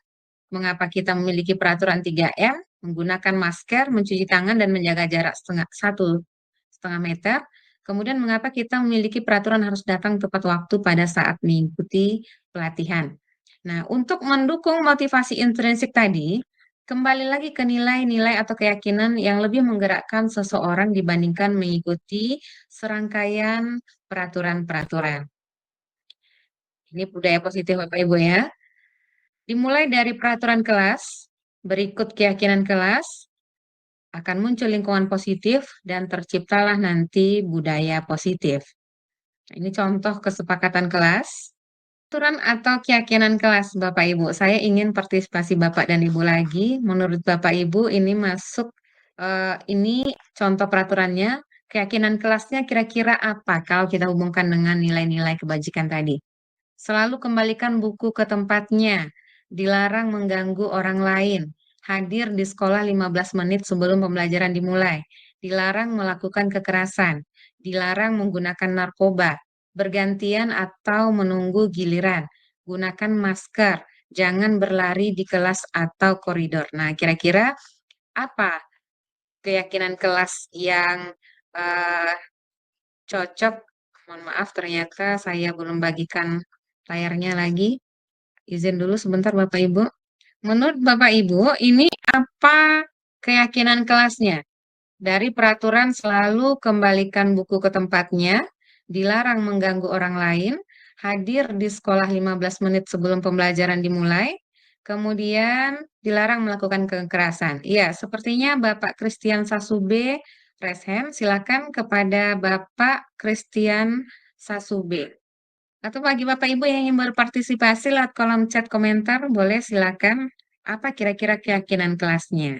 Mengapa kita memiliki peraturan 3M, menggunakan masker, mencuci tangan, dan menjaga jarak 1,5 meter? Kemudian mengapa kita memiliki peraturan harus datang tepat waktu pada saat mengikuti pelatihan? Nah, untuk mendukung motivasi intrinsik tadi, kembali lagi ke nilai-nilai atau keyakinan yang lebih menggerakkan seseorang dibandingkan mengikuti serangkaian peraturan-peraturan. Ini budaya positif Bapak Ibu ya. Dimulai dari peraturan kelas, berikut keyakinan kelas, akan muncul lingkungan positif, dan terciptalah nanti budaya positif. Nah, ini contoh kesepakatan kelas. Aturan atau keyakinan kelas, Bapak Ibu. Saya ingin partisipasi Bapak dan Ibu lagi. Menurut Bapak Ibu, ini masuk, ini contoh peraturannya, keyakinan kelasnya kira-kira apa kalau kita hubungkan dengan nilai-nilai kebajikan tadi? Selalu kembalikan buku ke tempatnya, dilarang mengganggu orang lain, hadir di sekolah 15 menit sebelum pembelajaran dimulai, dilarang melakukan kekerasan, dilarang menggunakan narkoba, bergantian atau menunggu giliran, gunakan masker, jangan berlari di kelas atau koridor. Nah, kira-kira apa keyakinan kelas yang eh, cocok? Mohon maaf, ternyata saya belum bagikan layarnya lagi. Izin dulu sebentar Bapak Ibu. Menurut Bapak Ibu, ini apa keyakinan kelasnya? Dari peraturan selalu kembalikan buku ke tempatnya, dilarang mengganggu orang lain, hadir di sekolah 15 menit sebelum pembelajaran dimulai, kemudian dilarang melakukan kekerasan. Iya, sepertinya Bapak Christian Sasube, raise hand, silakan kepada Bapak Christian Sasube. Atau bagi Bapak Ibu yang ingin berpartisipasi lewat kolom chat komentar, boleh silakan. Apa kira-kira keyakinan kelasnya?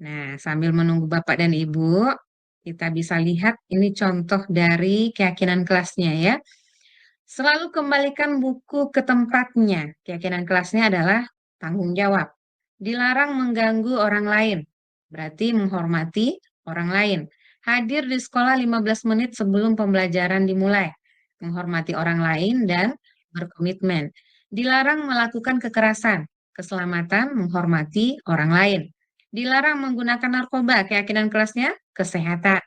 Nah, sambil menunggu Bapak dan Ibu, kita bisa lihat ini contoh dari keyakinan kelasnya ya. Selalu kembalikan buku ke tempatnya. Keyakinan kelasnya adalah tanggung jawab. Dilarang mengganggu orang lain, berarti menghormati orang lain. Hadir di sekolah 15 menit sebelum pembelajaran dimulai, menghormati orang lain dan berkomitmen. Dilarang melakukan kekerasan, keselamatan, menghormati orang lain. Dilarang menggunakan narkoba, keyakinan kelasnya kesehatan.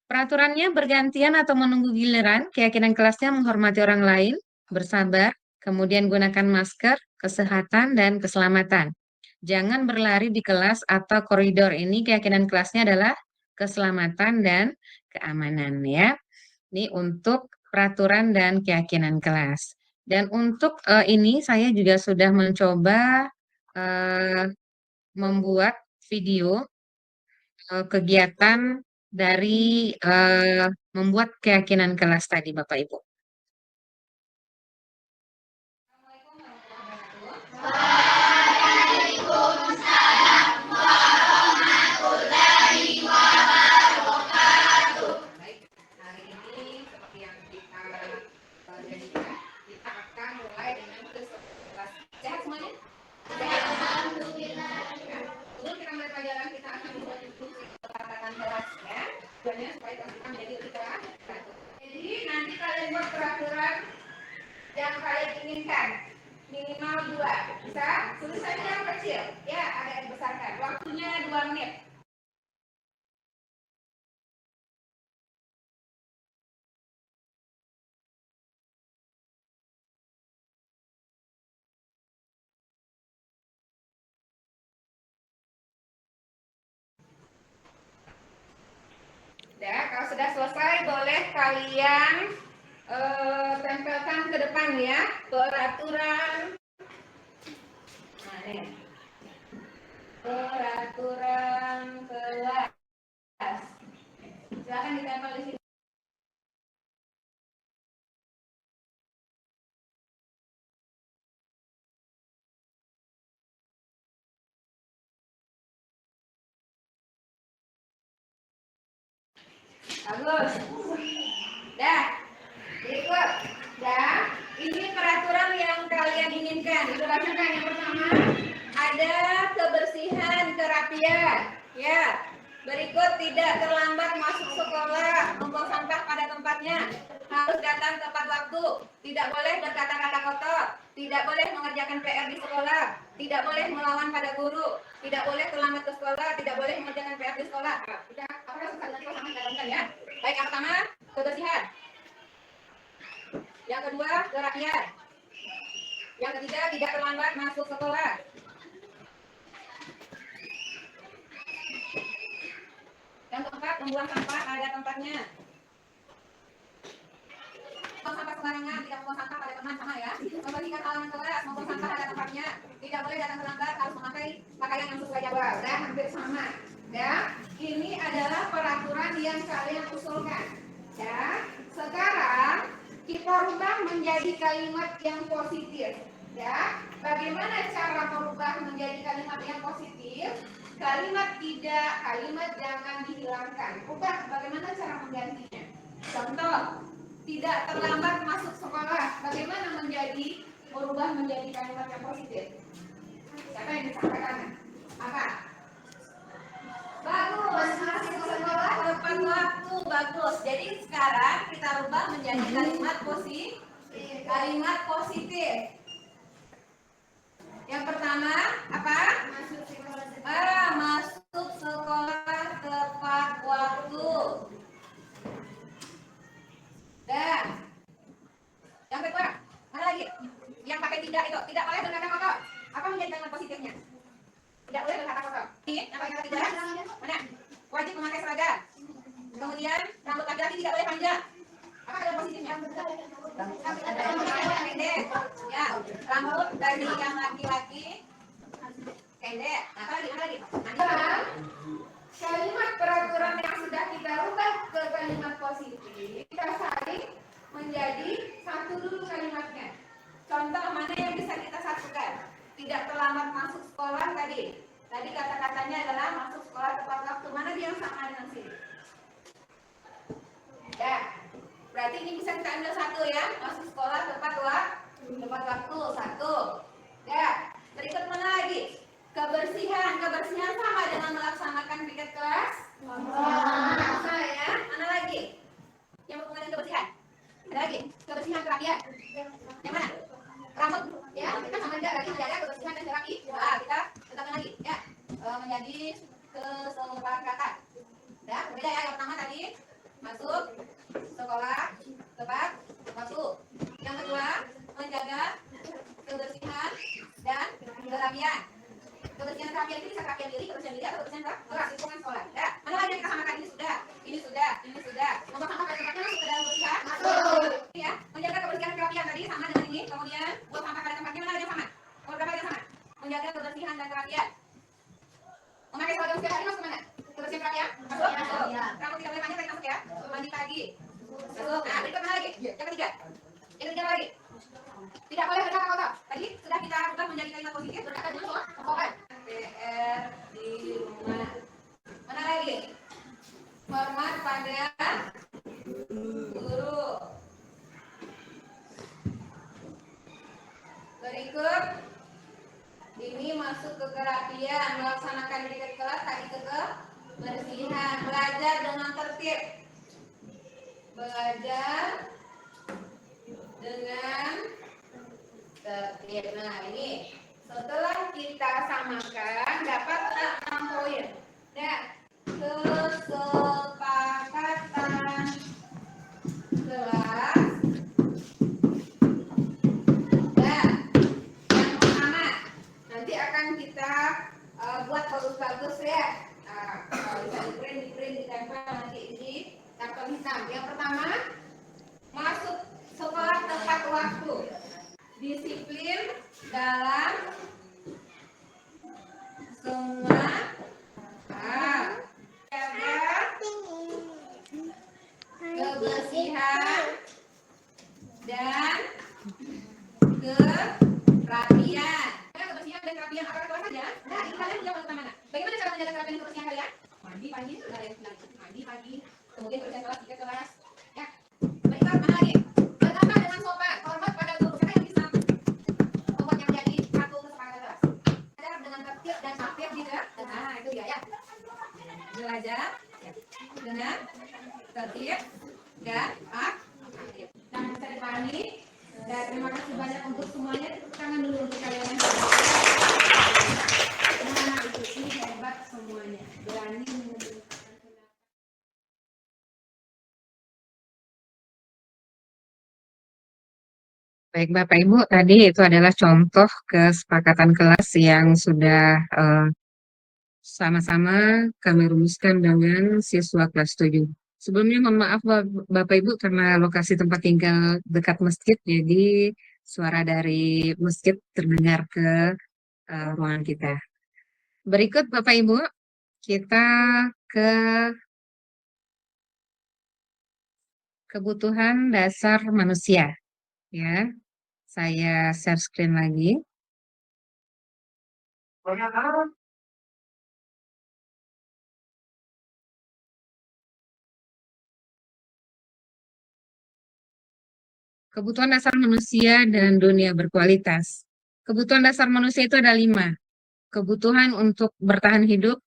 Peraturannya bergantian atau menunggu giliran, keyakinan kelasnya menghormati orang lain, bersabar, kemudian gunakan masker, kesehatan, dan keselamatan. Jangan berlari di kelas atau koridor. Ini keyakinan kelasnya adalah keselamatan dan keamanan ya. Ini untuk peraturan dan keyakinan kelas. Dan untuk ini saya juga sudah mencoba membuat video kegiatan dari membuat keyakinan kelas tadi, Bapak Ibu. Baik, hari ini seperti yang kita janjikan, kita akan mulai dengan kelas. Sehat semuanya? Alhamdulillah. Sebelum kita mulai pelajaran, kita akan membuat instruksi kesepakatan kelasnya, tujuannya supaya kelas kita menjadi lebih teratur. Jadi nanti kalian buat peraturan yang kalian inginkan, minimal 2. Bisa tulisannya yang kecil, ya agak dibesarkan. Waktunya 2 menit. Ya, kalau sudah selesai boleh kalian tempelkan ke depan ya peraturan. Nah, ini. Peraturan kelas. Silakan ditempel di sini. Bagus. Dah. Ikut. Dah. Ini peraturan yang kalian inginkan. Itu bacakan yang pertama. Ada kebersihan, kerapian. Ya. Berikut tidak terlambat masuk sekolah, membuang sampah pada tempatnya, harus datang tepat waktu, tidak boleh berkata-kata kotor, tidak boleh mengerjakan PR di sekolah, tidak boleh melawan pada guru, tidak boleh terlambat ke sekolah, tidak boleh mengerjakan PR di sekolah. Sudah, apakah susah nanti sama kita ya? Baik, yang pertama kebersihan, yang kedua kerapian, yang ketiga tidak terlambat masuk sekolah. Yang keempat, membuang sampah pada tempatnya. Buang sampah sembarangan, tidak membuang sampah pada teman sama ya. Membagikan halaman kelas maupun sampah pada tempatnya. Tidak boleh datang terlambat, harus memakai pakaian yang sesuai jadwal. Dan hampir sama. Ya, ini adalah peraturan yang kalian usulkan. Ya, sekarang kita rubah menjadi kalimat yang positif. Ya, bagaimana cara merubah menjadi kalimat yang positif? Kalimat tidak, kalimat jangan dihilangkan. Ubah bagaimana cara menggantinya. Contoh, tidak terlambat masuk sekolah. Bagaimana merubah menjadi kalimat yang positif? Siapa yang disampaikan? Apa? Bagus, masuk sekolah tepat waktu, bagus. Jadi sekarang kita rubah menjadi kalimat positif. Kalimat positif. Yang pertama apa? Masuk sekolah tepat waktu. Dan yang kedua, mana lagi? Yang pakai tidak itu, tidak boleh berkata kotor. Apa menjadi kalimat positifnya? Tidak boleh berkata kotor. Ini yang pakai kata tidak. Mana? Wajib memakai seragam. Kemudian rambut laki-laki tidak boleh panjang. Apa kalimat positifnya? Pendek. Ya, rambut dari yang laki-laki pendek. Nah, apa lagi? Kalimat peraturan yang sudah kita rubah ke kalimat positif, kita saling menjadi satu dulu kalimatnya. Contoh mana yang bisa kita satukan? Tidak terlambat masuk sekolah tadi. Tadi kata-katanya adalah masuk sekolah tepat waktu. Mana dia yang sama dengan sini? Ya, berarti ini bisa kita ambil satu ya. Masuk sekolah tepat waktu satu. Ya, berikut mana lagi? Kebersihan sama dengan melaksanakan piket kelas. Sama ya. Mana lagi? Yang berhubungan dengan kebersihan. Ada lagi? Kebersihan kerapian. Yang mana? Rambut. Ya, kita sama juga lagi menjaga kebersihan dan rapi. Nah, kita tetapkan lagi. Ya, menjadi kesepakatan. Ya, berbeda ya. Yang pertama tadi masuk sekolah tepat waktu. Yang kedua menjaga kebersihan dan kerapian. Kebersihan kerapian itu bisa kerapian diri, kebersihan diri atau kebersihan kelas lingkungan sekolah. Ya, mana lagi yang kita samakan? Ini sudah. Membuang sampah pada tempatnya masuk ke dalam kebersihan. Masuk. Ya, menjaga kebersihan kerapian tadi sama dengan ini. Kemudian buang sampah pada tempatnya, mana yang sama? Berapa yang sama? Menjaga kebersihan dan kerapian. Memakai seragam setiap hari masuk mana? Kebersihan kerapian? Masuk. Kamu tidak boleh panjang tadi masuk ya. Mandi pagi. Masuk. Nah, berikut mana lagi? Yang ketiga lagi. Tidak boleh berkata kotor. Tadi sudah kita ubah menjadi kalimat positif, berkata dulu kotor. PR di rumah. Mana lagi? Hormat pada guru. Berikut ini masuk ke kerapian, melaksanakan piket kelas, tadi ke kebersihan, belajar dengan tertib. Nah, ini setelah kita samakan dapat 6 poin. Dan kesepakatan kelas. Dan yang pertama nanti akan kita buat bagus-bagus ya. Bisa di print, ditempel nanti di karton hitam. Yang pertama, masuk sekolah tepat waktu. Disiplin dalam semua hal. Jaga kebersihan dan kerapian. Kebersihan dan kerapian apa kelas saja? Nah, ini kalian punya pengetahuan mana? Bagaimana cara menjaga kerapian dan kebersihan kalian? Mandi pagi, kemudian kebersihan kelas, tiga kelas. Ya. Berikut mana lagi? Berkata dengan sopan, hormat pada guru. Siapa yang bisa membuat yang menjadi satu kesepakatan kelas? Belajar dengan tertib dan aktif juga. Nah, itu dia ya. Belajar dengan tertib dan aktif. Dan bisa dipahami. Dan terima kasih banyak untuk semuanya. Tepuk tangan dulu untuk kalian yang ini hebat semuanya. Berani menunjukkan. Baik Bapak Ibu, tadi itu adalah contoh kesepakatan kelas yang sudah sama-sama kami rumuskan dengan siswa kelas 7. Sebelumnya mohon maaf Bapak Ibu karena lokasi tempat tinggal dekat masjid, jadi suara dari masjid terdengar ke ruangan kita. Berikut Bapak Ibu, kita ke kebutuhan dasar manusia. Ya, saya share screen lagi. Kebutuhan dasar manusia dan dunia berkualitas. Kebutuhan dasar manusia itu ada 5. Kebutuhan untuk bertahan hidup,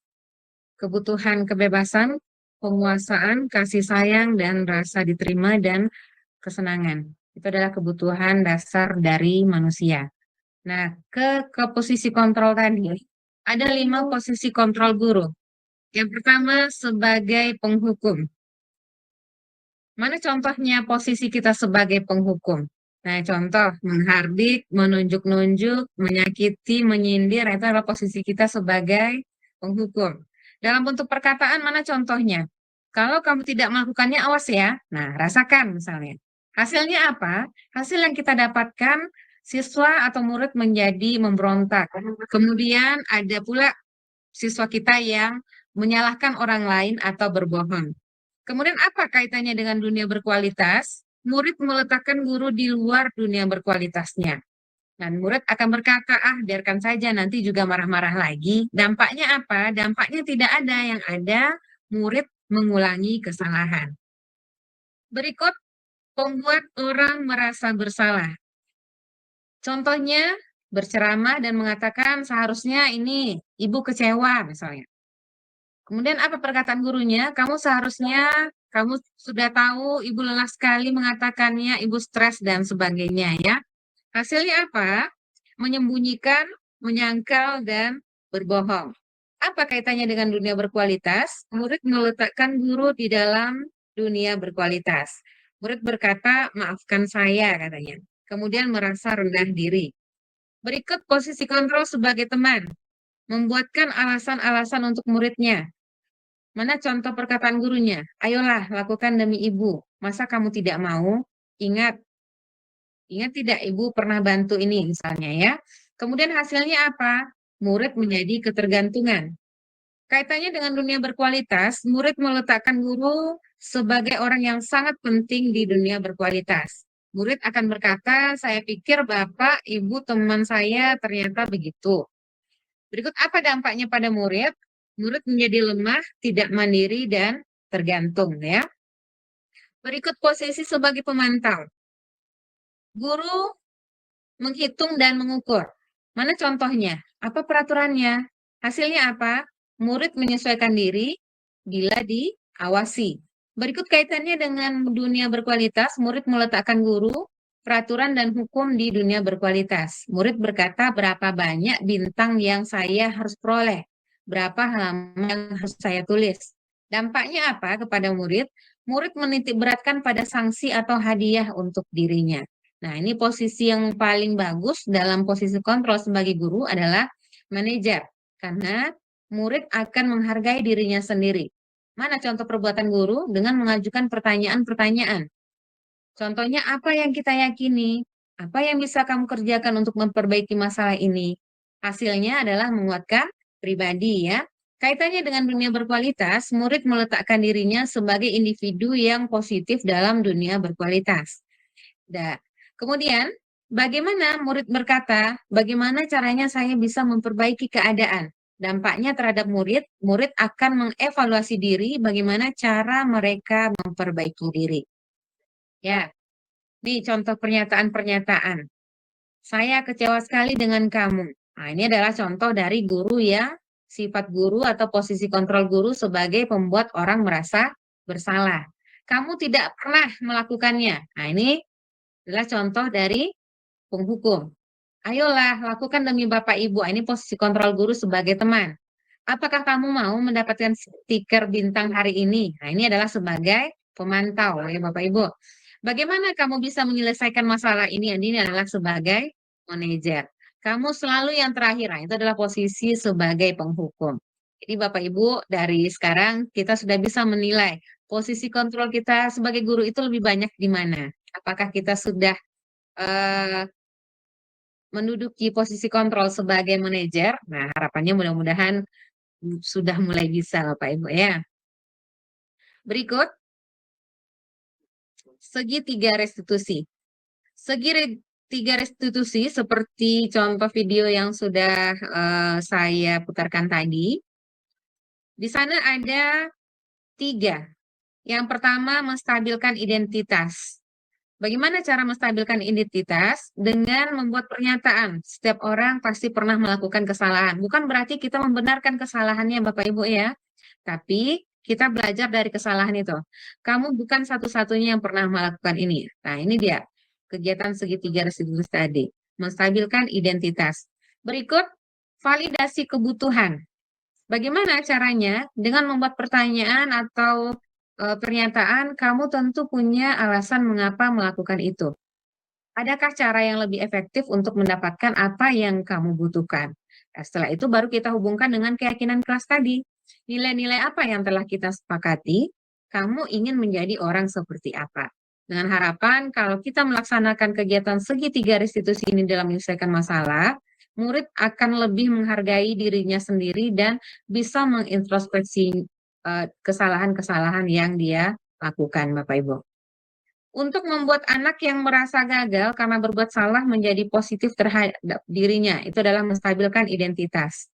kebutuhan kebebasan, penguasaan, kasih sayang, dan rasa diterima dan kesenangan. Itu adalah kebutuhan dasar dari manusia. Nah, ke posisi kontrol tadi, ada 5 posisi kontrol guru. Yang pertama sebagai penghukum. Mana contohnya posisi kita sebagai penghukum? Nah, contoh menghardik, menunjuk-nunjuk, menyakiti, menyindir, itu adalah posisi kita sebagai penghukum. Dalam bentuk perkataan mana contohnya? Kalau kamu tidak melakukannya, awas ya. Nah, rasakan misalnya. Hasilnya apa? Hasil yang kita dapatkan, siswa atau murid menjadi memberontak. Kemudian ada pula siswa kita yang menyalahkan orang lain atau berbohong. Kemudian apa kaitannya dengan dunia berkualitas? Murid meletakkan guru di luar dunia berkualitasnya. Dan murid akan berkata, biarkan saja nanti juga marah-marah lagi. Dampaknya apa? Dampaknya tidak ada, yang ada murid mengulangi kesalahan. Berikut membuat orang merasa bersalah. Contohnya berceramah dan mengatakan seharusnya ini ibu kecewa misalnya. Kemudian apa perkataan gurunya? Kamu sudah tahu ibu lelah sekali mengatakannya, ibu stres dan sebagainya ya. Hasilnya apa? Menyembunyikan, menyangkal, dan berbohong. Apa kaitannya dengan dunia berkualitas? Murid meletakkan guru di dalam dunia berkualitas. Murid berkata, maafkan saya katanya. Kemudian merasa rendah diri. Berikut posisi kontrol sebagai teman. Membuatkan alasan-alasan untuk muridnya. Mana contoh perkataan gurunya? Ayolah, lakukan demi ibu. Masa kamu tidak mau? Ingat tidak ibu pernah bantu ini misalnya ya. Kemudian hasilnya apa? Murid menjadi ketergantungan. Kaitannya dengan dunia berkualitas, murid meletakkan guru sebagai orang yang sangat penting di dunia berkualitas. Murid akan berkata, saya pikir bapak, ibu, teman saya ternyata begitu. Berikut apa dampaknya pada murid? Murid menjadi lemah, tidak mandiri, dan tergantung ya. Berikut posisi sebagai pemantau. Guru menghitung dan mengukur. Mana contohnya? Apa peraturannya? Hasilnya apa? Murid menyesuaikan diri bila diawasi. Berikut kaitannya dengan dunia berkualitas, murid meletakkan guru, peraturan dan hukum di dunia berkualitas. Murid berkata berapa banyak bintang yang saya harus peroleh, berapa halaman yang harus saya tulis. Dampaknya apa kepada murid? Murid menitik beratkan pada sanksi atau hadiah untuk dirinya. Nah, ini posisi yang paling bagus dalam posisi kontrol sebagai guru adalah manajer. Karena murid akan menghargai dirinya sendiri. Mana contoh perbuatan guru? Dengan mengajukan pertanyaan-pertanyaan. Contohnya, apa yang kita yakini? Apa yang bisa kamu kerjakan untuk memperbaiki masalah ini? Hasilnya adalah menguatkan pribadi ya. Kaitannya dengan dunia berkualitas, murid meletakkan dirinya sebagai individu yang positif dalam dunia berkualitas. Kemudian, bagaimana murid berkata, bagaimana caranya saya bisa memperbaiki keadaan? Dampaknya terhadap murid, murid akan mengevaluasi diri bagaimana cara mereka memperbaiki diri. Ya, ini contoh pernyataan-pernyataan. Saya kecewa sekali dengan kamu. Nah, ini adalah contoh dari guru ya, sifat guru atau posisi kontrol guru sebagai pembuat orang merasa bersalah. Kamu tidak pernah melakukannya. Nah, ini adalah contoh dari penghukum. Ayolah, lakukan demi Bapak Ibu. Ini posisi kontrol guru sebagai teman. Apakah kamu mau mendapatkan stiker bintang hari ini? Nah, ini adalah sebagai pemantau ya Bapak Ibu. Bagaimana kamu bisa menyelesaikan masalah ini? Ini adalah sebagai manajer. Kamu selalu yang terakhir. Nah, itu adalah posisi sebagai penghukum. Jadi Bapak Ibu, dari sekarang kita sudah bisa menilai posisi kontrol kita sebagai guru itu lebih banyak di mana. Apakah kita sudah eh, menduduki posisi kontrol sebagai manajer? Nah, harapannya mudah-mudahan sudah mulai bisa Bapak Ibu ya. Berikut, segitiga restitusi. Segitiga restitusi seperti contoh video yang sudah saya putarkan tadi. Di sana ada 3. Yang pertama, menstabilkan identitas. Bagaimana cara menstabilkan identitas? Dengan membuat pernyataan. Setiap orang pasti pernah melakukan kesalahan. Bukan berarti kita membenarkan kesalahannya Bapak Ibu ya. Tapi kita belajar dari kesalahan itu. Kamu bukan satu-satunya yang pernah melakukan ini. Nah, ini dia. Kegiatan segitiga restitusi tadi. Menstabilkan identitas. Berikut, validasi kebutuhan. Bagaimana caranya? Dengan membuat pertanyaan atau pernyataan, kamu tentu punya alasan mengapa melakukan itu. Adakah cara yang lebih efektif untuk mendapatkan apa yang kamu butuhkan? Nah, setelah itu baru kita hubungkan dengan keyakinan kelas tadi. Nilai-nilai apa yang telah kita sepakati? Kamu ingin menjadi orang seperti apa? Dengan harapan kalau kita melaksanakan kegiatan segitiga restitusi ini dalam menyelesaikan masalah, murid akan lebih menghargai dirinya sendiri dan bisa mengintrospeksi kesalahan-kesalahan yang dia lakukan, Bapak Ibu. Untuk membuat anak yang merasa gagal karena berbuat salah menjadi positif terhadap dirinya, itu adalah menstabilkan identitas.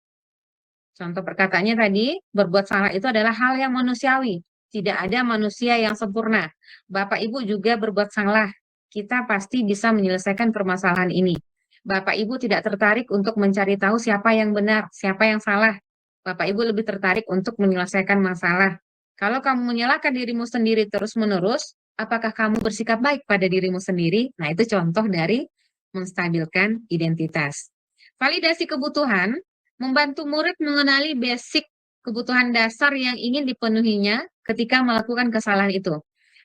Contoh perkataannya tadi, berbuat salah itu adalah hal yang manusiawi. Tidak ada manusia yang sempurna. Bapak Ibu juga berbuat salah. Kita pasti bisa menyelesaikan permasalahan ini. Bapak Ibu tidak tertarik untuk mencari tahu siapa yang benar, siapa yang salah. Bapak Ibu lebih tertarik untuk menyelesaikan masalah. Kalau kamu menyalahkan dirimu sendiri terus-menerus, apakah kamu bersikap baik pada dirimu sendiri? Nah, itu contoh dari menstabilkan identitas. Validasi kebutuhan membantu murid mengenali basic kebutuhan dasar yang ingin dipenuhinya ketika melakukan kesalahan itu.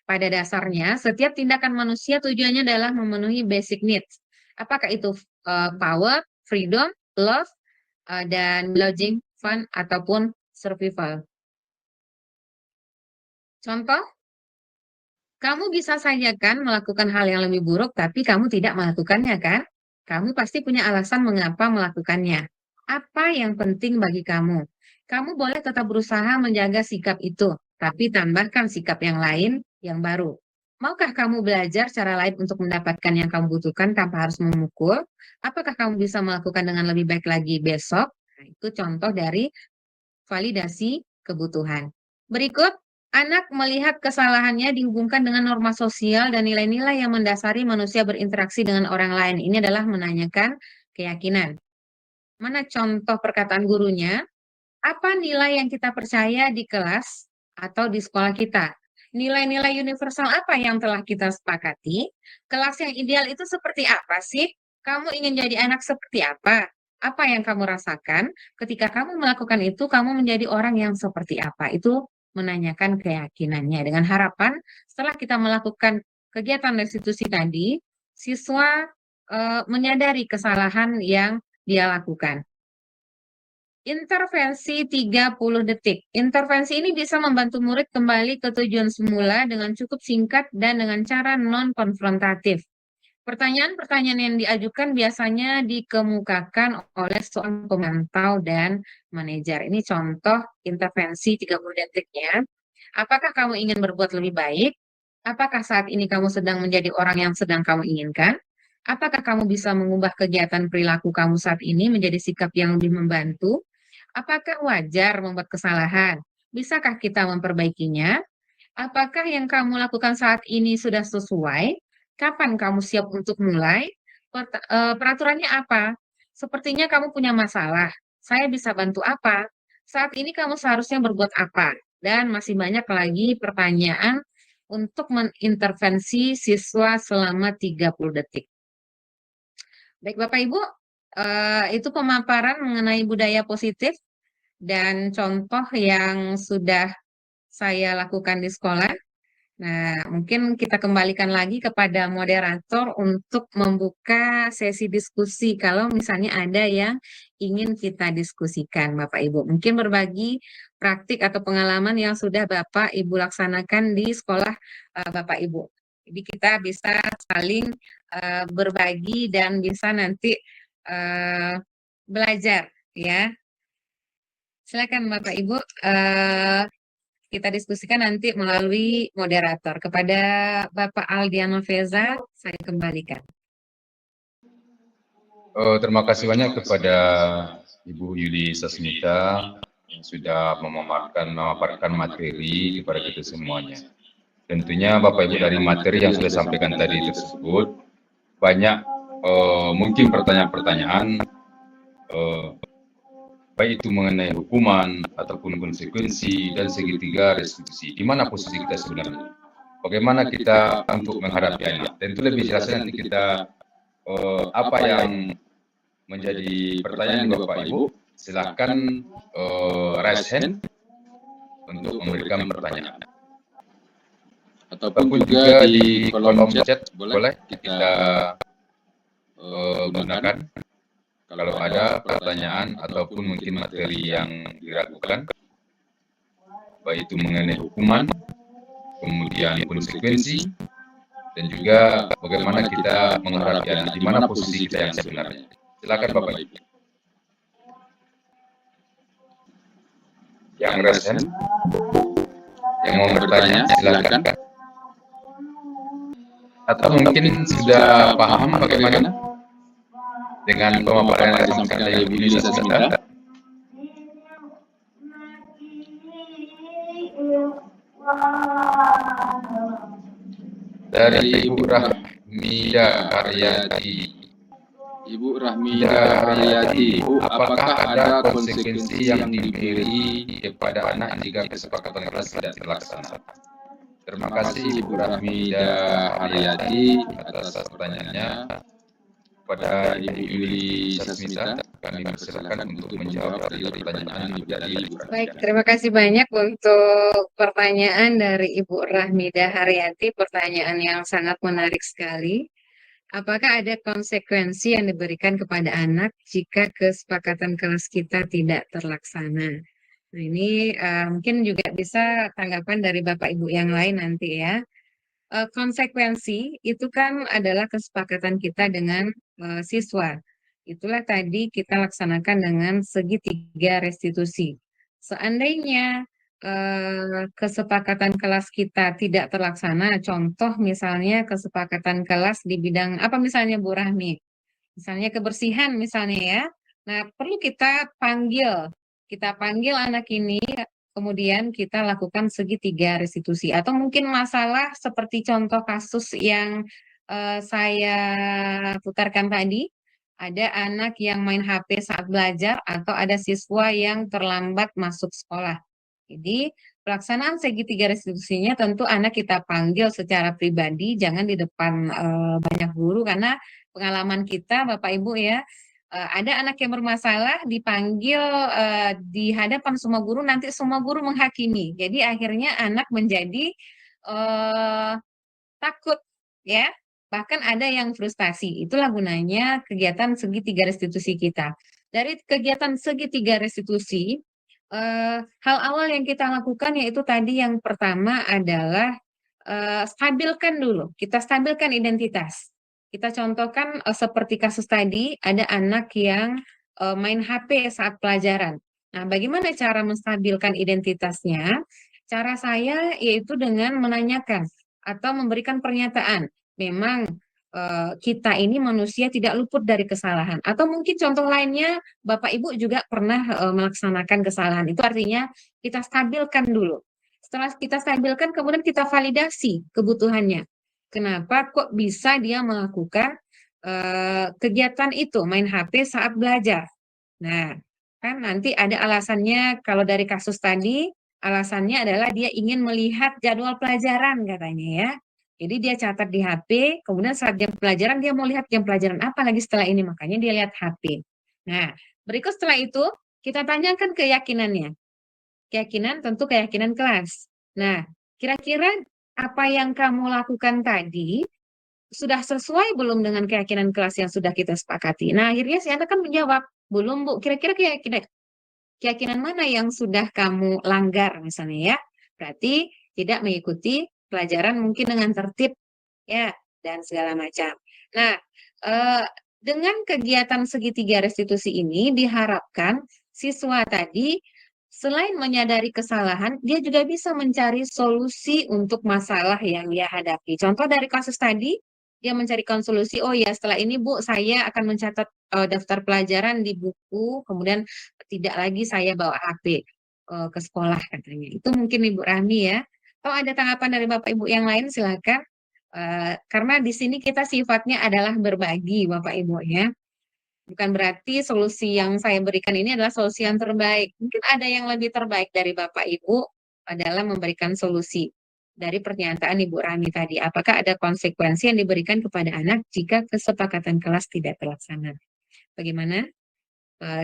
Pada dasarnya, setiap tindakan manusia tujuannya adalah memenuhi basic needs. Apakah itu power, freedom, love, dan lodging, fun, ataupun survival. Contoh, kamu bisa saja kan melakukan hal yang lebih buruk, tapi kamu tidak melakukannya kan? Kamu pasti punya alasan mengapa melakukannya. Apa yang penting bagi kamu? Kamu boleh tetap berusaha menjaga sikap itu, tapi tambahkan sikap yang lain, yang baru. Maukah kamu belajar cara lain untuk mendapatkan yang kamu butuhkan tanpa harus memukul? Apakah kamu bisa melakukan dengan lebih baik lagi besok? Nah, itu contoh dari validasi kebutuhan. Berikut, anak melihat kesalahannya dihubungkan dengan norma sosial dan nilai-nilai yang mendasari manusia berinteraksi dengan orang lain. Ini adalah menanyakan keyakinan. Mana contoh perkataan gurunya? Apa nilai yang kita percaya di kelas atau di sekolah kita? Nilai-nilai universal apa yang telah kita sepakati? Kelas yang ideal itu seperti apa sih? Kamu ingin jadi anak seperti apa? Apa yang kamu rasakan? Ketika kamu melakukan itu, kamu menjadi orang yang seperti apa? Itu menanyakan keyakinannya. Dengan harapan setelah kita melakukan kegiatan restitusi tadi, siswa menyadari kesalahan yang dia lakukan. Intervensi 30 detik. Intervensi ini bisa membantu murid kembali ke tujuan semula dengan cukup singkat dan dengan cara non-konfrontatif. Pertanyaan-pertanyaan yang diajukan biasanya dikemukakan oleh seorang pemantau dan manajer. Ini contoh intervensi 30 detiknya. Apakah kamu ingin berbuat lebih baik? Apakah saat ini kamu sedang menjadi orang yang sedang kamu inginkan? Apakah kamu bisa mengubah kegiatan perilaku kamu saat ini menjadi sikap yang lebih membantu? Apakah wajar membuat kesalahan? Bisakah kita memperbaikinya? Apakah yang kamu lakukan saat ini sudah sesuai? Kapan kamu siap untuk mulai? Peraturannya apa? Sepertinya kamu punya masalah. Saya bisa bantu apa? Saat ini kamu seharusnya berbuat apa? Dan masih banyak lagi pertanyaan untuk mengintervensi siswa selama 30 detik. Baik Bapak Ibu, itu pemaparan mengenai budaya positif dan contoh yang sudah saya lakukan di sekolah. Nah, mungkin kita kembalikan lagi kepada moderator untuk membuka sesi diskusi kalau misalnya ada yang ingin kita diskusikan, Bapak Ibu. Mungkin berbagi praktik atau pengalaman yang sudah Bapak Ibu laksanakan di sekolah Bapak Ibu. Jadi kita bisa saling berbagi dan bisa nanti belajar, ya. Silakan Bapak Ibu. Kita diskusikan nanti melalui moderator. Kepada Bapak Aldiano Feza, saya kembalikan. Terima kasih banyak kepada Ibu Yuli Sasmita yang sudah memaparkan materi kepada kita semuanya. Tentunya Bapak Ibu dari materi yang sudah sampaikan tadi tersebut, banyak mungkin pertanyaan-pertanyaan, baik itu mengenai hukuman ataupun konsekuensi dan segitiga restitusi. Di mana posisi kita sebenarnya? Bagaimana kita untuk menghadapi anak? Tentu lebih jelasnya nanti kita apa yang menjadi pertanyaan di Bapak Ibu, silakan raise hand untuk memberikan pertanyaan. Ataupun juga di kolom chat boleh kita gunakan kalau ada pertanyaan ataupun mungkin materi yang diragukan, baik itu mengenai hukuman, kemudian konsekuensi, dan juga bagaimana kita menghadapi anak, di mana posisi kita yang sebenarnya. Silakan Bapak Ibu. Yang resen, yang mau bertanya, silakan. Atau mungkin sudah paham bagaimana dengan pemaparan yang disampaikan oleh Ibu Yuli Sasmita? Dari Ibu Rahmida Haryati. Ibu Rahmida Haryati, Bu, apakah ada konsekuensi yang diberi kepada anak jika kesepakatan kelas tidak terlaksana? Terima kasih Ibu Rahmida Haryati atas pertanyaannya. Kepada Ibu Yuli Sasmita, kami persilakan untuk menjawab dari pertanyaan dari Ibu Rahmida. Baik, terima kasih banyak untuk pertanyaan dari Ibu Rahmida Haryati, pertanyaan yang sangat menarik sekali. Apakah ada konsekuensi yang diberikan kepada anak jika kesepakatan kelas kita tidak terlaksana? Nah, ini mungkin juga bisa tanggapan dari Bapak Ibu yang lain nanti ya. Konsekuensi itu kan adalah kesepakatan kita dengan siswa. Itulah tadi kita laksanakan dengan segitiga restitusi. Seandainya kesepakatan kelas kita tidak terlaksana, contoh misalnya kesepakatan kelas di bidang apa misalnya Bu Rahmi? Misalnya kebersihan misalnya ya. Nah, perlu kita panggil anak ini, kemudian kita lakukan segitiga restitusi. Atau mungkin masalah seperti contoh kasus yang saya putarkan tadi, ada anak yang main HP saat belajar atau ada siswa yang terlambat masuk sekolah. Jadi pelaksanaan segitiga restitusinya tentu anak kita panggil secara pribadi, jangan di depan banyak guru karena pengalaman kita Bapak Ibu ya, ada anak yang bermasalah dipanggil di hadapan semua guru, nanti semua guru menghakimi. Jadi akhirnya anak menjadi takut ya, bahkan ada yang frustasi. Itulah gunanya kegiatan segitiga restitusi kita. Dari kegiatan segitiga restitusi, hal awal yang kita lakukan yaitu tadi yang pertama adalah stabilkan dulu, kita stabilkan identitas. Kita contohkan seperti kasus tadi, ada anak yang main HP saat pelajaran. Nah, bagaimana cara menstabilkan identitasnya? Cara saya yaitu dengan menanyakan atau memberikan pernyataan. Memang kita ini manusia tidak luput dari kesalahan. Atau mungkin contoh lainnya, Bapak Ibu juga pernah melaksanakan kesalahan. Itu artinya kita stabilkan dulu. Setelah kita stabilkan, kemudian kita validasi kebutuhannya. Kenapa kok bisa dia melakukan kegiatan itu, main HP saat belajar. Nah, kan nanti ada alasannya, kalau dari kasus tadi, alasannya adalah dia ingin melihat jadwal pelajaran katanya ya. Jadi dia catat di HP, kemudian saat jam pelajaran dia mau lihat jam pelajaran apa lagi setelah ini, makanya dia lihat HP. Nah, berikut setelah itu kita tanyakan keyakinannya. Keyakinan tentu keyakinan kelas. Nah, kira-kira apa yang kamu lakukan tadi sudah sesuai belum dengan keyakinan kelas yang sudah kita sepakati? Nah, akhirnya si anak kan menjawab, belum Bu, kira-kira keyakinan mana yang sudah kamu langgar misalnya ya? Berarti tidak mengikuti pelajaran mungkin dengan tertib ya dan segala macam. Nah, eh, dengan kegiatan segitiga restitusi ini diharapkan siswa tadi selain menyadari kesalahan, dia juga bisa mencari solusi untuk masalah yang dia hadapi. Contoh dari kasus tadi, dia mencarikan solusi, oh ya setelah ini Bu, saya akan mencatat daftar pelajaran di buku, kemudian tidak lagi saya bawa HP ke sekolah katanya. Itu mungkin Ibu Rahmi ya. Kalau ada tanggapan dari Bapak Ibu yang lain silakan. Karena di sini kita sifatnya adalah berbagi Bapak Ibu ya. Bukan berarti solusi yang saya berikan ini adalah solusi yang terbaik. Mungkin ada yang lebih terbaik dari Bapak Ibu adalah memberikan solusi dari pernyataan Ibu Rani tadi. Apakah ada konsekuensi yang diberikan kepada anak jika kesepakatan kelas tidak terlaksana? Bagaimana?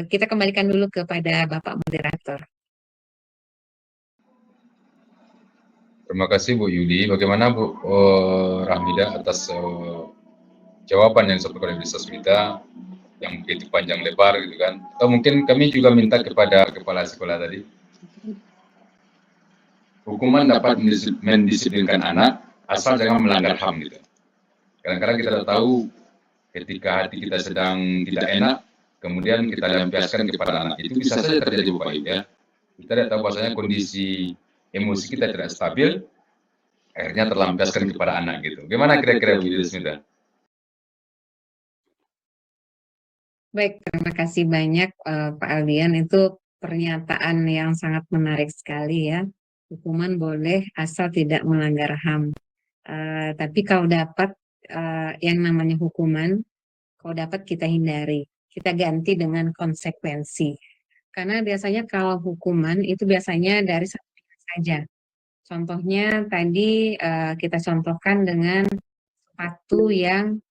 Kita kembalikan dulu kepada Bapak Moderator. Terima kasih Bu Yudi. Bagaimana Bu Rahmida atas jawaban yang disampaikan oleh Bu Sasmita yang begitu panjang lebar gitu kan? Atau mungkin kami juga minta kepada kepala sekolah tadi, hukuman dapat mendisiplinkan anak asal jangan melanggar HAM gitu. Kadang-kadang kita tahu ketika hati kita sedang tidak enak, kemudian kita lampiaskan kepada anak. Itu bisa saja terjadi Bapak Ibu ya. Kita tidak tahu bahwasanya kondisi emosi kita tidak stabil, akhirnya terlampiaskan kepada anak gitu. Gimana kira-kira Bu Yusmita? Baik, terima kasih banyak Pak Aldian. Itu pernyataan yang sangat menarik sekali ya. Hukuman boleh asal tidak melanggar HAM. Tapi kalau dapat yang namanya hukuman, kalau dapat kita hindari. Kita ganti dengan konsekuensi. Karena biasanya kalau hukuman itu biasanya dari satu pihak saja. Contohnya tadi kita contohkan dengan sepatu yang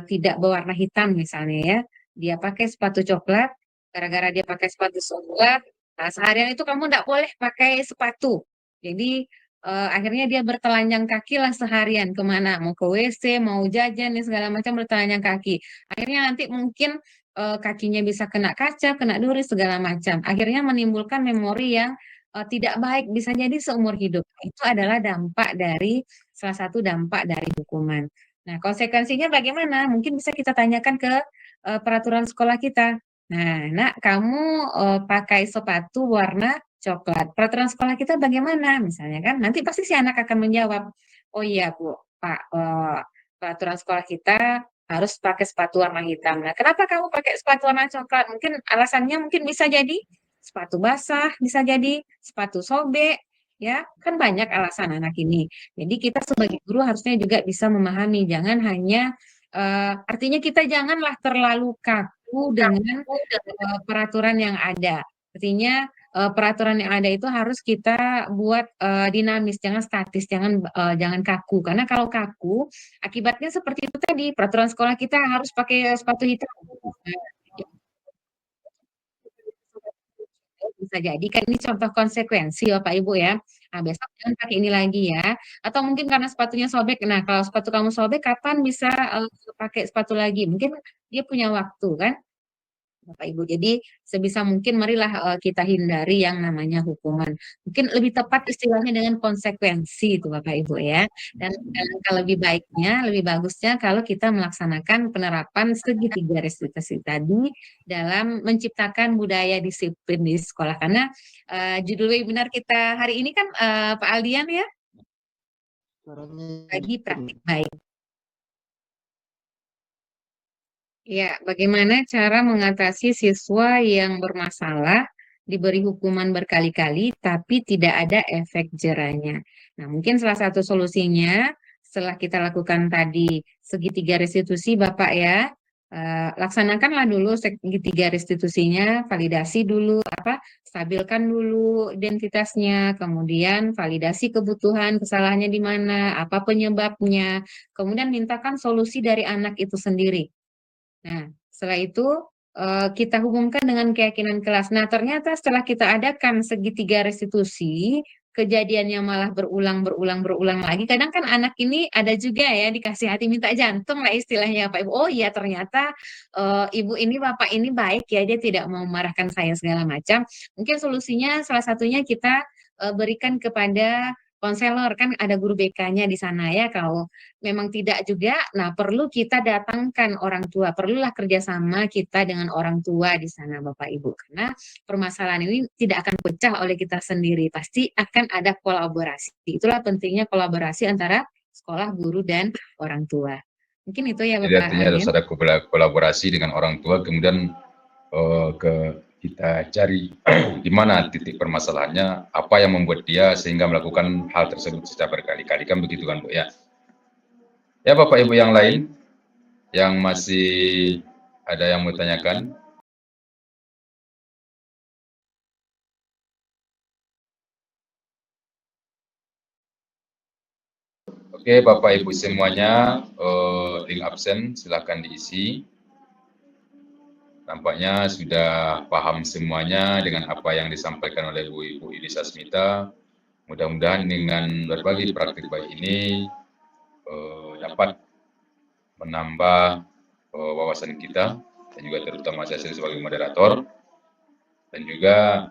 tidak berwarna hitam misalnya ya. Dia pakai sepatu coklat, gara-gara dia pakai sepatu coklat, nah seharian itu kamu tidak boleh pakai sepatu. Jadi akhirnya dia bertelanjang kaki lah seharian kemana, mau ke WC, mau jajan, segala macam bertelanjang kaki. Akhirnya nanti mungkin kakinya bisa kena kaca, kena duri, segala macam. Akhirnya menimbulkan memori yang tidak baik, bisa jadi seumur hidup. Itu adalah salah satu dampak dari hukuman. Nah, konsekuensinya bagaimana? Mungkin bisa kita tanyakan ke peraturan sekolah kita. Nah, nak, kamu pakai sepatu warna coklat. Peraturan sekolah kita bagaimana? Misalnya kan, nanti pasti si anak akan menjawab, oh iya Bu, Pak, peraturan sekolah kita harus pakai sepatu warna hitam. Nah, kenapa kamu pakai sepatu warna coklat? Mungkin alasannya mungkin bisa jadi sepatu basah, bisa jadi sepatu sobek, ya kan banyak alasan anak ini. Jadi kita sebagai guru harusnya juga bisa memahami, jangan hanya artinya kita janganlah terlalu kaku dengan peraturan yang ada. Artinya peraturan yang ada itu harus kita buat dinamis, jangan statis, jangan kaku. Karena kalau kaku, akibatnya seperti itu tadi. Peraturan sekolah kita harus pakai sepatu hitam. Bisa jadi kan ini contoh konsekuensi Bapak Ibu ya. Nah, besok jangan pakai ini lagi ya. Atau mungkin karena sepatunya sobek. Nah, kalau sepatu kamu sobek, kapan bisa pakai sepatu lagi? Mungkin dia punya waktu kan, Bapak Ibu. Jadi sebisa mungkin marilah kita hindari yang namanya hukuman. Mungkin lebih tepat istilahnya dengan konsekuensi itu Bapak Ibu ya. Dan kalau lebih baiknya, lebih bagusnya kalau kita melaksanakan penerapan segitiga restitusi tadi dalam menciptakan budaya disiplin di sekolah. Karena judul webinar kita hari ini kan Pak Aldian ya, bagi praktik baik. Ya, bagaimana cara mengatasi siswa yang bermasalah diberi hukuman berkali-kali tapi tidak ada efek jerahnya. Nah, mungkin salah satu solusinya setelah kita lakukan tadi segitiga restitusi Bapak ya, laksanakanlah dulu segitiga restitusinya, validasi dulu stabilkan dulu identitasnya, kemudian validasi kebutuhan, kesalahannya di mana, apa penyebabnya, kemudian mintakan solusi dari anak itu sendiri. Nah, setelah itu kita hubungkan dengan keyakinan kelas. Nah, ternyata setelah kita adakan segitiga restitusi, kejadiannya malah berulang lagi. Kadang kan anak ini ada juga ya dikasih hati minta jantung lah istilahnya Pak Ibu. Oh iya ternyata ibu ini bapak ini baik ya, dia tidak mau memarahkan saya segala macam. Mungkin solusinya salah satunya kita berikan kepada konselor, kan ada guru BK-nya di sana ya. Kalau memang tidak juga, nah perlu kita datangkan orang tua, perlulah kerjasama kita dengan orang tua di sana Bapak Ibu, karena permasalahan ini tidak akan pecah oleh kita sendiri, pasti akan ada kolaborasi. Itulah pentingnya kolaborasi antara sekolah, guru, dan orang tua. Mungkin itu ya Jadi Bapak artinya harus Adin. ada kolaborasi dengan orang tua, kemudian kita cari di mana titik permasalahannya, apa yang membuat dia sehingga melakukan hal tersebut secara berkali-kali, kan begitu kan Bu ya. Ya Bapak Ibu yang lain yang masih ada yang mau tanyakan. Oke Bapak Ibu semuanya, link absen silahkan diisi. Nampaknya sudah paham semuanya dengan apa yang disampaikan oleh Ibu Yulisa Smita. Mudah-mudahan dengan berbagi praktik baik ini dapat menambah wawasan kita, dan juga terutama saya sebagai moderator, dan juga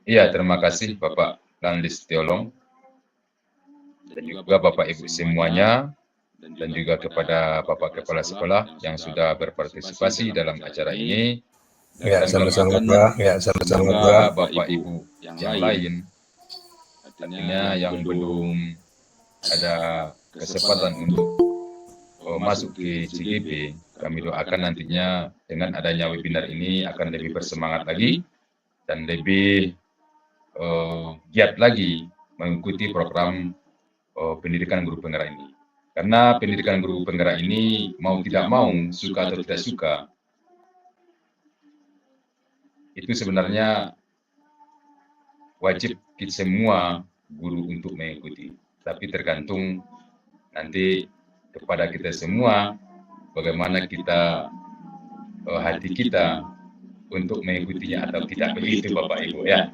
iya terima kasih Bapak Landis Tiolong, dan juga Bapak Ibu semuanya, dan juga kepada Bapak Kepala Sekolah yang sudah berpartisipasi dalam acara ini. Ya, Dan sama-sama kami Pak. Ya, sama-sama semoga Pak. Bapak Ibu yang lain, artinya yang belum ada kesempatan untuk masuk ke CGP, kami doakan nantinya dengan adanya webinar ini akan lebih bersemangat lagi dan lebih giat lagi mengikuti program pendidikan guru penggerak ini. Karena pendidikan guru penggerak ini mau tidak mau, suka atau tidak suka, itu sebenarnya wajib kita semua guru untuk mengikuti. Tapi tergantung nanti kepada kita semua bagaimana kita hati kita untuk mengikutinya atau tidak, begitu Bapak Ibu ya.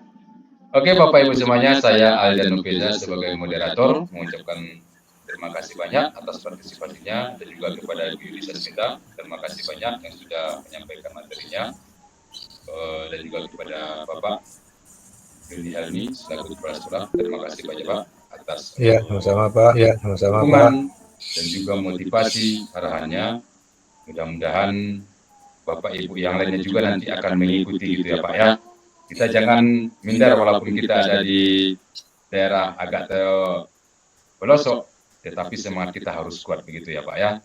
Oke Bapak Ibu semuanya, saya Aldan Nupeza sebagai moderator mengucapkan terima kasih banyak atas partisipasinya, dan juga kepada Ibu Yulisa Smita, terima kasih banyak yang sudah menyampaikan materinya, dan juga kepada Bapak Yuni Helmi selaku Kepala Sekolah, terima kasih banyak Pak atas Ya, sama-sama Pak. Ya, sama-sama Pak. dukungan dan juga motivasi arahannya. Mudah-mudahan Bapak Ibu yang lainnya juga nanti akan mengikuti gitu ya Pak ya. Kita jangan minder walaupun kita ada di daerah agak pelosok, tetapi semangat kita harus kuat begitu ya Pak ya.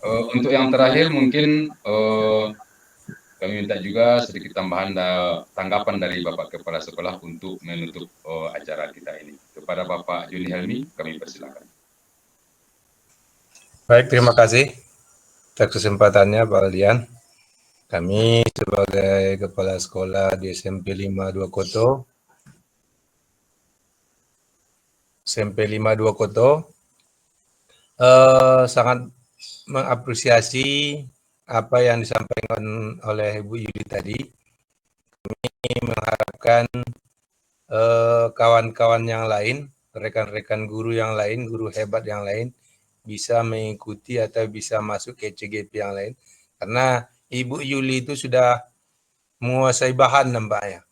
Untuk yang terakhir mungkin kami minta juga sedikit tambahan tanggapan dari Bapak Kepala Sekolah untuk menutup acara kita ini. Kepada Bapak Juni Helmi, kami persilakan. Baik, terima kasih atas kesempatannya Pak Aldian. Kami sebagai Kepala Sekolah di SMP 52 Koto, sangat mengapresiasi apa yang disampaikan oleh Ibu Yuli tadi. Kami mengharapkan kawan-kawan yang lain, rekan-rekan guru yang lain, guru hebat yang lain, bisa mengikuti atau bisa masuk ke CGP yang lain. Karena Ibu Yuli itu sudah menguasai bahan nampaknya.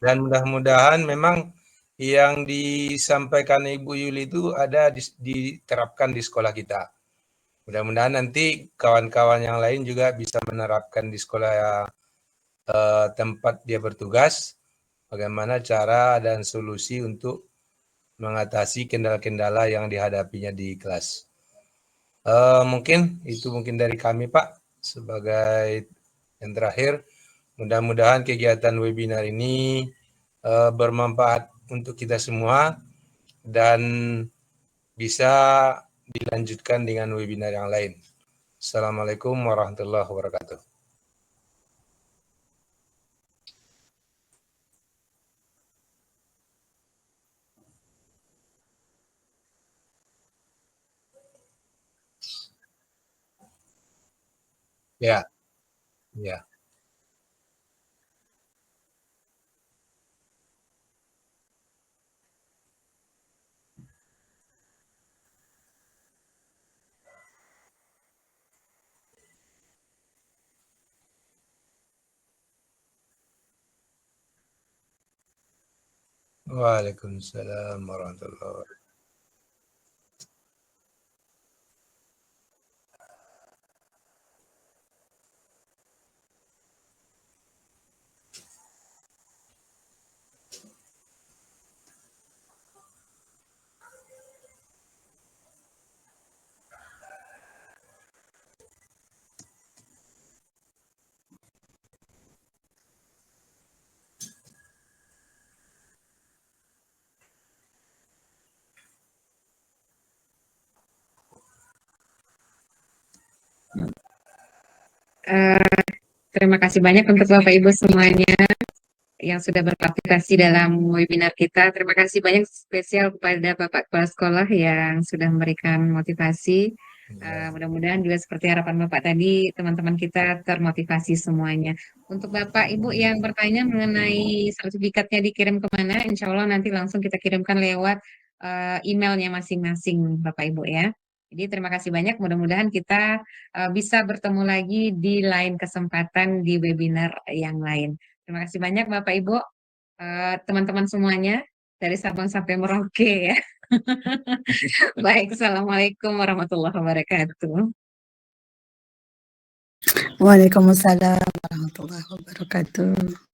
Dan mudah-mudahan memang yang disampaikan Ibu Yuli itu ada diterapkan di sekolah kita. Mudah-mudahan nanti kawan-kawan yang lain juga bisa menerapkan di sekolah tempat dia bertugas, bagaimana cara dan solusi untuk mengatasi kendala-kendala yang dihadapinya di kelas. Mungkin dari kami Pak, sebagai yang terakhir, mudah-mudahan kegiatan webinar ini bermanfaat untuk kita semua dan bisa dilanjutkan dengan webinar yang lain. Assalamualaikum warahmatullahi wabarakatuh. Ya, ya. Waalaikumsalam warahmatullahi wabarakatuh. Eh, terima kasih banyak untuk Bapak Ibu semuanya yang sudah berpartisipasi dalam webinar kita. Terima kasih banyak spesial kepada Bapak Kepala Sekolah yang sudah memberikan motivasi. Mudah-mudahan juga seperti harapan Bapak tadi, teman-teman kita termotivasi semuanya. Untuk Bapak Ibu yang bertanya mengenai sertifikatnya dikirim kemana, insya Allah nanti langsung kita kirimkan lewat emailnya masing-masing Bapak Ibu ya. Jadi terima kasih banyak, mudah-mudahan kita bisa bertemu lagi di lain kesempatan di webinar yang lain. Terima kasih banyak Bapak Ibu, teman-teman semuanya dari Sabang sampai Merauke ya. Baik, Assalamualaikum warahmatullahi wabarakatuh. Waalaikumsalam warahmatullahi wabarakatuh.